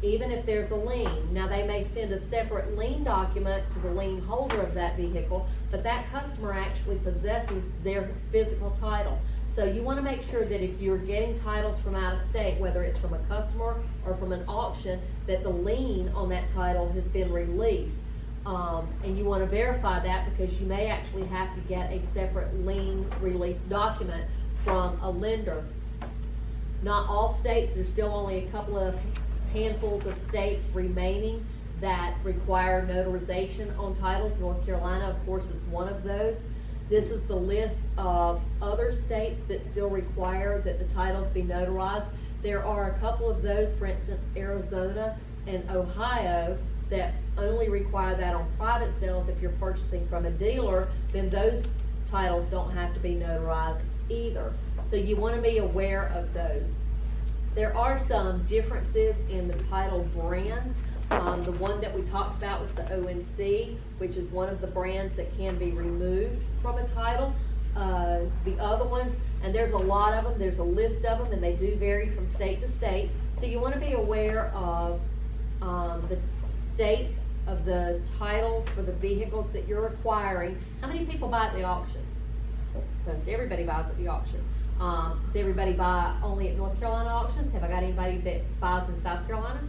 even if there's a lien. Now, they may send a separate lien document to the lien holder of that vehicle, but that customer actually possesses their physical title. So you want to make sure that if you're getting titles from out of state, whether it's from a customer or from an auction, that the lien on that title has been released. And you want to verify that, because you may actually have to get a separate lien release document from a lender. Not all states, there's still only a couple of handfuls of states remaining that require notarization on titles. North Carolina, of course, is one of those. This is the list of other states that still require that the titles be notarized. There are a couple of those, for instance, Arizona and Ohio, that only require that on private sales. If you're purchasing from a dealer, then those titles don't have to be notarized either. So you want to be aware of those. There are some differences in the title brands. The one that we talked about was the ONC, which is one of the brands that can be removed from a title. The other ones, and there's a lot of them, there's a list of them, and they do vary from state to state. So you want to be aware of the state of the title for the vehicles that you're acquiring. How many people buy at the auction? Most everybody buys at the auction. Does everybody buy only at North Carolina auctions? Have I got anybody that buys in South Carolina?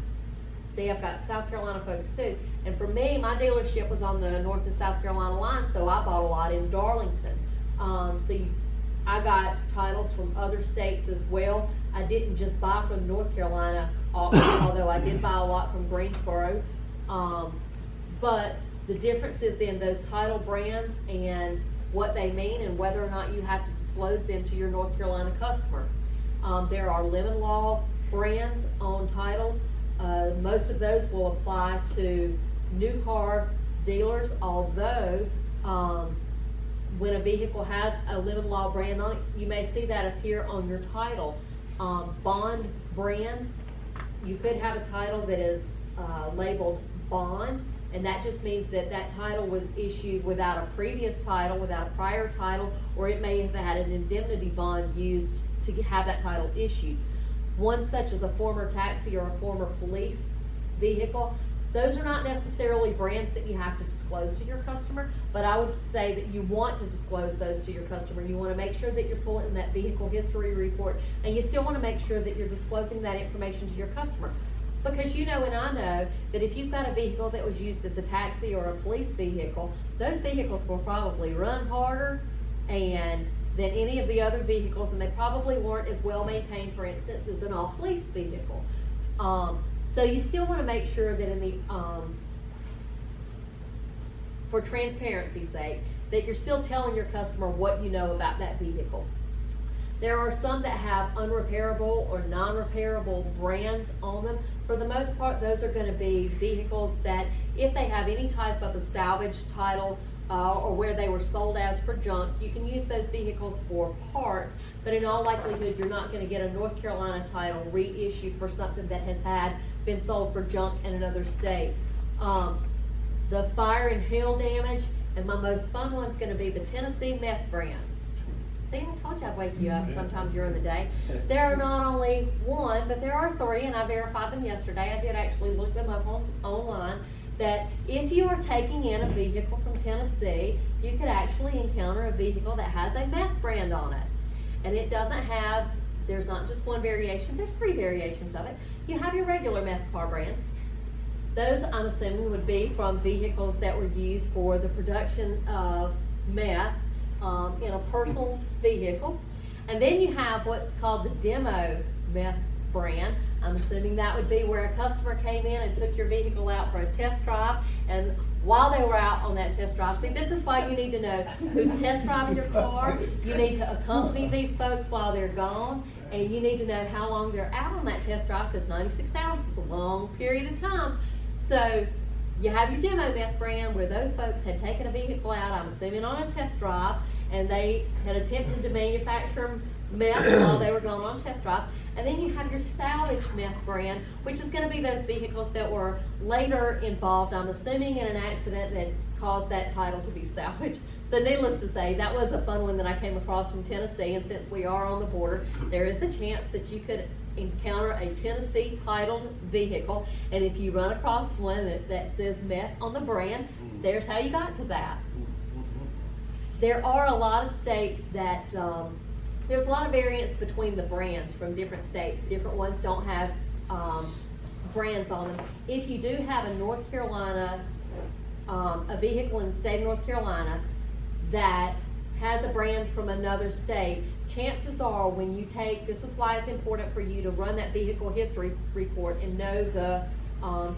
See, I've got South Carolina folks too. And for me, my dealership was on the North and South Carolina line, so I bought a lot in Darlington. I got titles from other states as well. I didn't just buy from North Carolina auction, although I did buy a lot from Greensboro. But the difference is in those title brands and what they mean and whether or not you have to disclose them to your North Carolina customer. There are lemon law brands on titles. Most of those will apply to new car dealers, although when a vehicle has a lemon law brand on it, you may see that appear on your title. Bond brands, you could have a title that is labeled bond, and that just means that that title was issued without a previous title, without a prior title, or it may have had an indemnity bond used to have that title issued. One such as a former taxi or a former police vehicle, those are not necessarily brands that you have to disclose to your customer, but I would say that you want to disclose those to your customer. You want to make sure that you're pulling that vehicle history report, and you still want to make sure that you're disclosing that information to your customer. Because you know and I know that if you've got a vehicle that was used as a taxi or a police vehicle, those vehicles will probably run harder and than any of the other vehicles, and they probably weren't as well maintained, for instance, as an off-lease vehicle. So you still want to make sure that in the, for transparency's sake, that you're still telling your customer what you know about that vehicle. There are some that have unrepairable or non-repairable brands on them. For the most part, those are going to be vehicles that, if they have any type of a salvage title or where they were sold as for junk, you can use those vehicles for parts, but in all likelihood, you're not going to get a North Carolina title reissued for something that has been sold for junk in another state. The fire and hail damage, and my most fun one's going to be the Tennessee meth brand. See, I told you I'd wake you up sometime during the day. There are not only one, but there are three, and I verified them yesterday. I did actually look them up online, that if you are taking in a vehicle from Tennessee, you could actually encounter a vehicle that has a meth brand on it. And it doesn't have, there's not just one variation, there's three variations of it. You have your regular meth car brand. Those, I'm assuming, would be from vehicles that were used for the production of meth in a personal vehicle. And then you have what's called the demo meth brand. I'm assuming that would be where a customer came in and took your vehicle out for a test drive, and while they were out on that test drive, see, this is why you need to know who's test driving your car. You need to accompany these folks while they're gone, and you need to know how long they're out on that test drive, because 96 hours is a long period of time. So you have your demo meth brand where those folks had taken a vehicle out, I'm assuming on a test drive, and they had attempted to manufacture meth while they were going on test drive. And then you have your salvage meth brand, which is going to be those vehicles that were later involved, I'm assuming, in an accident that caused that title to be salvaged. So needless to say, that was a fun one that I came across from Tennessee, and since we are on the border, there is a chance that you could encounter a Tennessee titled vehicle, and if you run across one that says meth on the brand, there's how you got to that. There are a lot of states that there's a lot of variance between the brands from different states. Different ones don't have brands on them. If you do have a North Carolina, a vehicle in the state of North Carolina that has a brand from another state, chances are when you take, this is why it's important for you to run that vehicle history report and know the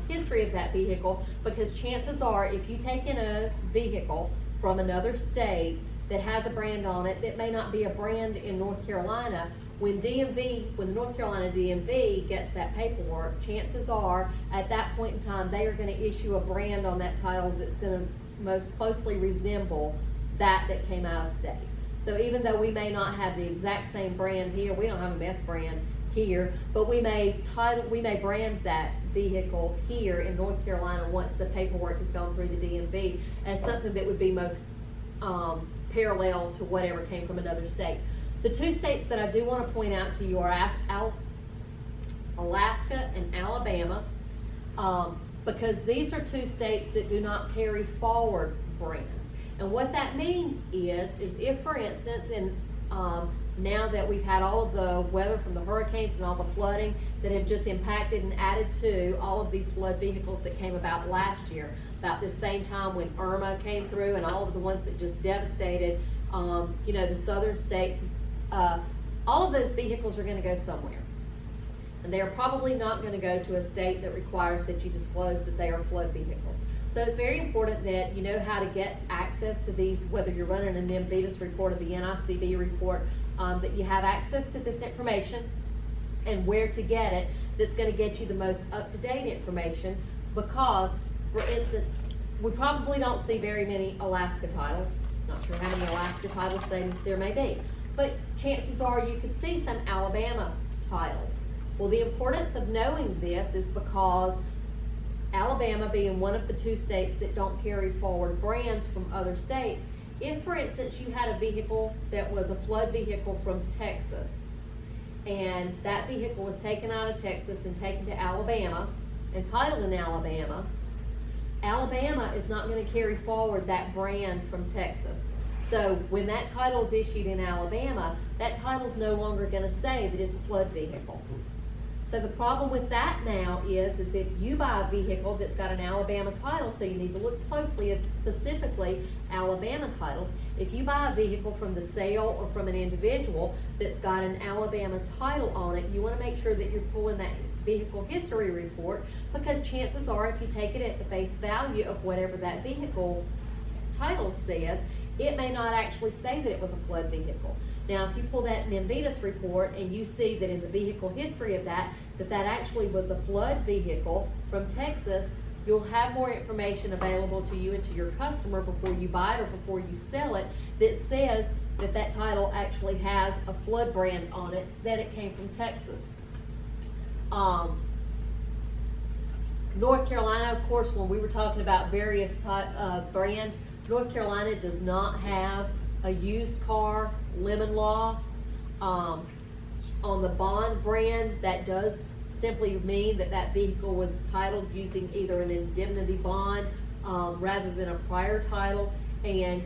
history of that vehicle, because chances are if you take in a vehicle from another state that has a brand on it that may not be a brand in North Carolina, when the North Carolina DMV gets that paperwork, chances are at that point in time they are going to issue a brand on that title that's going to most closely resemble that came out of state. So even though we may not have the exact same brand here, we don't have a meth brand here, but we may brand that vehicle here in North Carolina once the paperwork has gone through the DMV as something that would be most parallel to whatever came from another state. The two states that I do want to point out to you are Alaska and Alabama, because these are two states that do not carry forward brands. And what that means is if, for instance, now that we've had all of the weather from the hurricanes and all the flooding that have just impacted and added to all of these flood vehicles that came about last year, about the same time when Irma came through and all of the ones that just devastated, the southern states, all of those vehicles are going to go somewhere. And they are probably not going to go to a state that requires that you disclose that they are flood vehicles. So it's very important that you know how to get access to these, whether you're running an NVIDIS report or the NICB report, that you have access to this information and where to get it that's going to get you the most up-to-date information, because, for instance, we probably don't see very many Alaska titles. Not sure how many Alaska titles there may be. But chances are you could see some Alabama titles. Well, the importance of knowing this is because Alabama being one of the two states that don't carry forward brands from other states, if, for instance, you had a vehicle that was a flood vehicle from Texas, and that vehicle was taken out of Texas and taken to Alabama and titled in Alabama, Alabama is not going to carry forward that brand from Texas. So when that title is issued in Alabama, that title is no longer going to say that it's a flood vehicle. So the problem with that now is if you buy a vehicle that's got an Alabama title, so you need to look closely at specifically Alabama titles. If you buy a vehicle from the sale or from an individual that's got an Alabama title on it, you want to make sure that you're pulling that vehicle history report, because chances are if you take it at the face value of whatever that vehicle title says, it may not actually say that it was a flood vehicle. Now, if you pull that NVIDIS report and you see that in the vehicle history of that actually was a flood vehicle from Texas, you'll have more information available to you and to your customer before you buy it or before you sell it that says that that title actually has a flood brand on it, that it came from Texas. North Carolina, of course, when we were talking about various brands, North Carolina does not have a used car lemon law. On the bond brand, that does simply mean that that vehicle was titled using either an indemnity bond rather than a prior title. And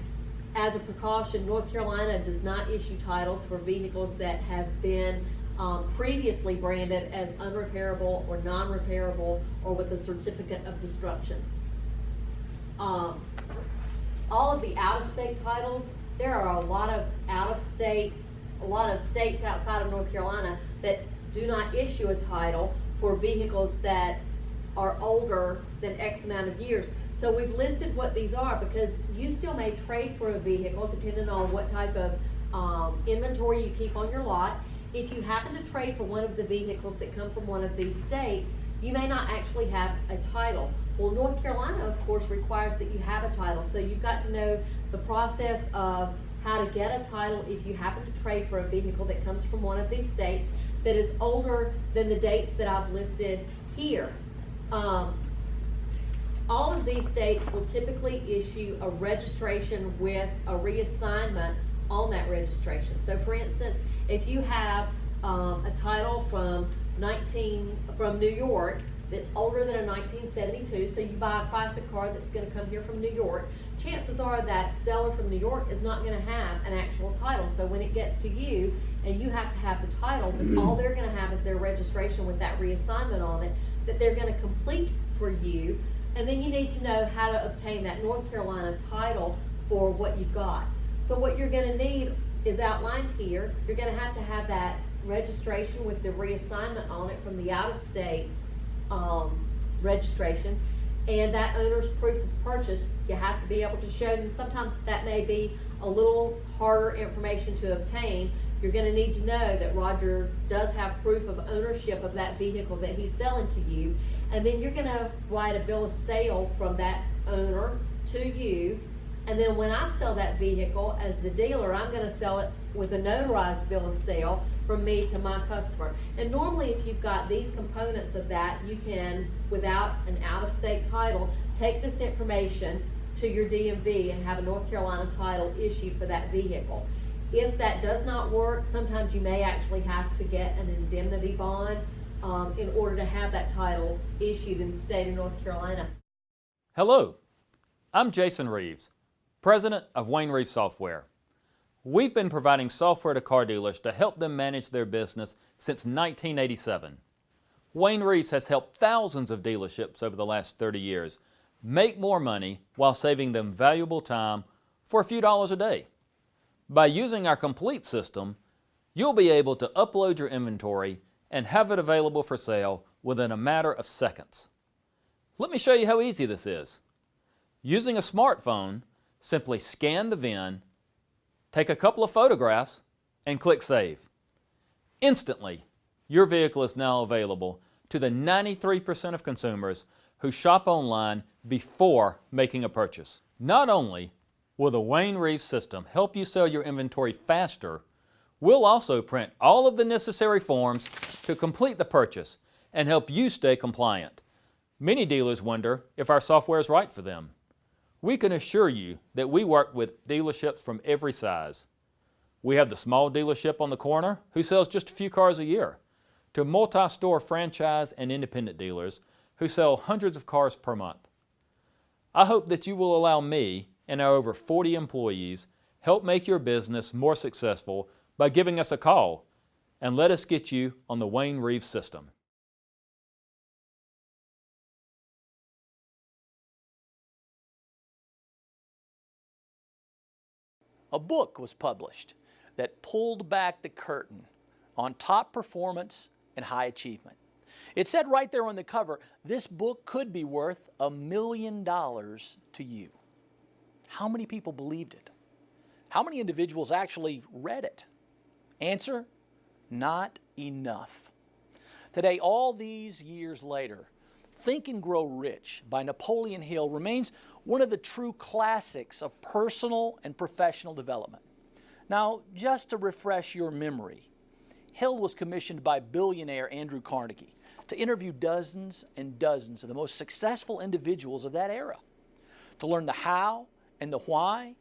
as a precaution, North Carolina does not issue titles for vehicles that have been previously branded as unrepairable or non-repairable or with a certificate of destruction. All of the out-of-state titles, there are a lot of states outside of North Carolina that do not issue a title for vehicles that are older than X amount of years. So we've listed what these are because you still may trade for a vehicle depending on what type of inventory you keep on your lot. If you happen to trade for one of the vehicles that come from one of these states, you may not actually have a title. Well, North Carolina, of course, requires that you have a title. So you've got to know the process of how to get a title if you happen to trade for a vehicle that comes from one of these states that is older than the dates that I've listed here. All of these states will typically issue a registration with a reassignment on that registration. So for instance, if you have a title from New York that's older than a 1972, so you buy a classic car that's going to come here from New York, chances are that seller from New York is not going to have an actual title. So when it gets to you and you have to have the title, but all they're going to have is their registration with that reassignment on it that they're going to complete for you. And then you need to know how to obtain that North Carolina title for what you've got. So what you're going to need is outlined here. You're going to have that registration with the reassignment on it from the out-of-state registration, and that owner's proof of purchase. You have to be able to show them. Sometimes that may be a little harder information to obtain. You're going to need to know that Roger does have proof of ownership of that vehicle that he's selling to you, and then you're going to write a bill of sale from that owner to you. And then when I sell that vehicle as the dealer, I'm going to sell it with a notarized bill of sale from me to my customer. And normally if you've got these components of that, you can, without an out-of-state title, take this information to your DMV and have a North Carolina title issued for that vehicle. If that does not work, sometimes you may actually have to get an indemnity bond in order to have that title issued in the state of North Carolina. Hello, I'm Jason Reeves, President of Wayne Reeves Software. We've been providing software to car dealers to help them manage their business since 1987. Wayne Reeves has helped thousands of dealerships over the last 30 years make more money while saving them valuable time for a few dollars a day. By using our complete system, you'll be able to upload your inventory and have it available for sale within a matter of seconds. Let me show you how easy this is. Using a smartphone, simply scan the VIN, take a couple of photographs, and click Save. Instantly, your vehicle is now available to the 93% of consumers who shop online before making a purchase. Not only will the Wayne Reeves system help you sell your inventory faster, we'll also print all of the necessary forms to complete the purchase and help you stay compliant. Many dealers wonder if our software is right for them. We can assure you that we work with dealerships from every size. We have the small dealership on the corner who sells just a few cars a year, to multi-store franchise and independent dealers who sell hundreds of cars per month. I hope that you will allow me and our over 40 employees help make your business more successful by giving us a call and let us get you on the Wayne Reeves system. A book was published that pulled back the curtain on top performance and high achievement. It said right there on the cover, this book could be worth $1 million to you. How many people believed it? How many individuals actually read it? Answer, not enough. Today, all these years later, Think and Grow Rich by Napoleon Hill remains one of the true classics of personal and professional development. Now, just to refresh your memory, Hill was commissioned by billionaire Andrew Carnegie to interview dozens and dozens of the most successful individuals of that era, to learn the how and the why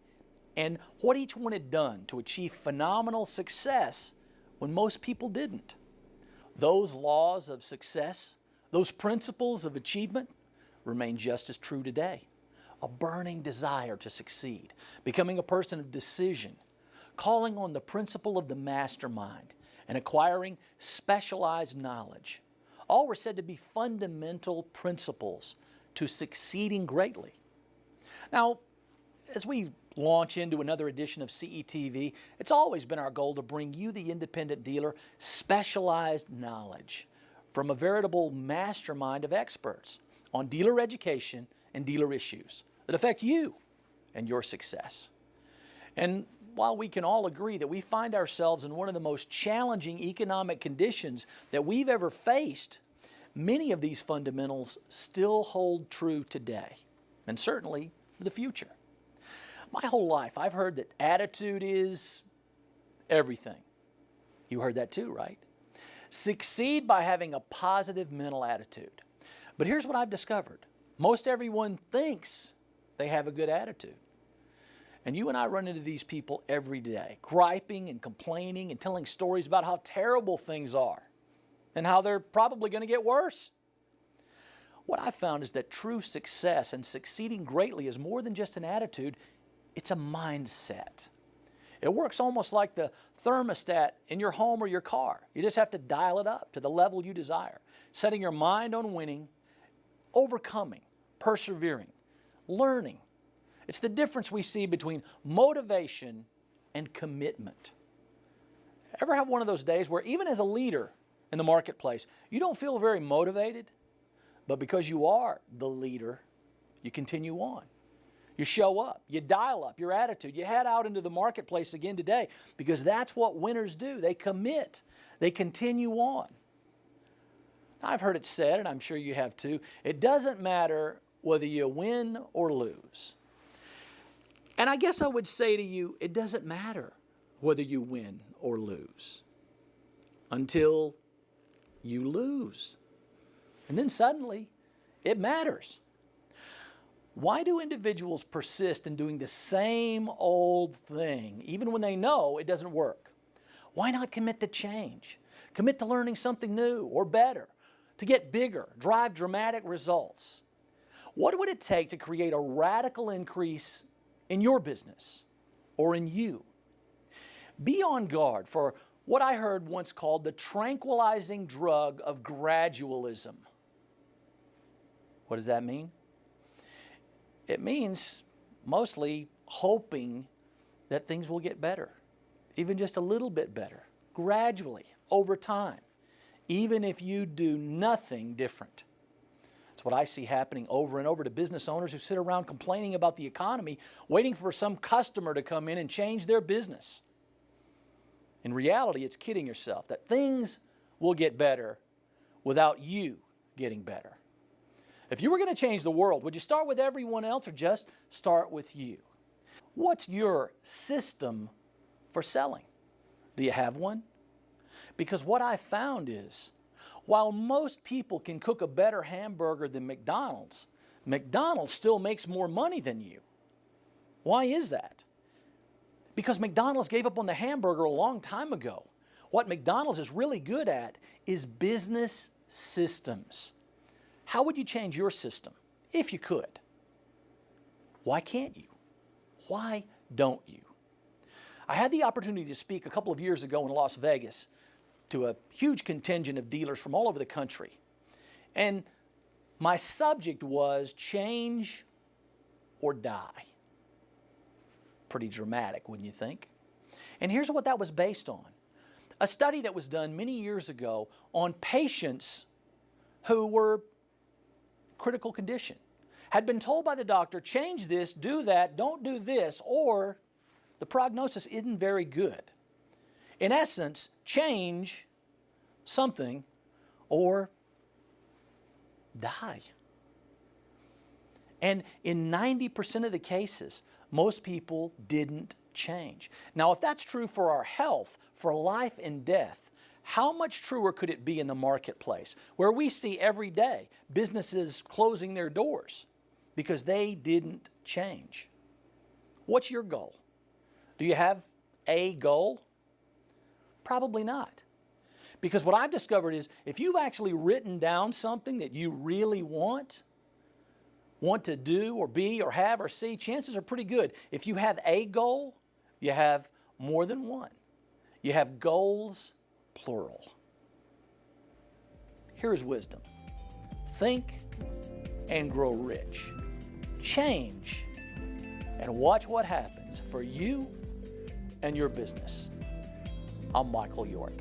and what each one had done to achieve phenomenal success when most people didn't. Those laws of success, those principles of achievement remain just as true today. A burning desire to succeed, becoming a person of decision, calling on the principle of the mastermind, and acquiring specialized knowledge. All were said to be fundamental principles to succeeding greatly. Now, as we launch into another edition of CETV, it's always been our goal to bring you, the independent dealer, specialized knowledge from a veritable mastermind of experts on dealer education and dealer issues that affect you and your success. And while we can all agree that we find ourselves in one of the most challenging economic conditions that we've ever faced, many of these fundamentals still hold true today, and certainly for the future. My whole life, I've heard that attitude is everything. You heard that too, right? Succeed by having a positive mental attitude. But here's what I've discovered. Most everyone thinks they have a good attitude. And you and I run into these people every day, griping and complaining and telling stories about how terrible things are and how they're probably going to get worse. What I've found is that true success and succeeding greatly is more than just an attitude, it's a mindset. It works almost like the thermostat in your home or your car. You just have to dial it up to the level you desire, setting your mind on winning, overcoming, persevering, learning. It's the difference we see between motivation and commitment. Ever have one of those days where even as a leader in the marketplace, you don't feel very motivated, but because you are the leader, you continue on. You show up, you dial up your attitude, you head out into the marketplace again today because that's what winners do. They commit, they continue on. I've heard it said, and I'm sure you have too, it doesn't matter whether you win or lose. And I guess I would say to you, it doesn't matter whether you win or lose until you lose. And then suddenly, it matters. Why do individuals persist in doing the same old thing, even when they know it doesn't work? Why not commit to change? Commit to learning something new or better, to get bigger, drive dramatic results. What would it take to create a radical increase in your business or in you? Be on guard for what I heard once called the tranquilizing drug of gradualism. What does that mean? It means mostly hoping that things will get better, even just a little bit better, gradually, over time, even if you do nothing different. It's what I see happening over and over to business owners who sit around complaining about the economy, waiting for some customer to come in and change their business. In reality, it's kidding yourself that things will get better without you getting better. If you were going to change the world, would you start with everyone else or just start with you? What's your system for selling? Do you have one? Because what I found is, while most people can cook a better hamburger than McDonald's, McDonald's still makes more money than you. Why is that? Because McDonald's gave up on the hamburger a long time ago. What McDonald's is really good at is business systems. How would you change your system if you could? Why can't you? Why don't you? I had the opportunity to speak a couple of years ago in Las Vegas to a huge contingent of dealers from all over the country. And my subject was change or die. Pretty dramatic, wouldn't you think? And here's what that was based on. A study that was done many years ago on patients who were critical condition, had been told by the doctor, change this, do that, don't do this, or the prognosis isn't very good. In essence, change something or die. And in 90% of the cases, most people didn't change. Now, if that's true for our health, for life and death, how much truer could it be in the marketplace, where we see every day businesses closing their doors because they didn't change? What's your goal? Do you have a goal? Probably not. Because what I've discovered is if you've actually written down something that you really want to do or be or have or see, chances are pretty good. If you have a goal, you have more than one. You have goals, plural. Here is wisdom. Think and grow rich. Change and watch what happens for you and your business. I'm Michael York.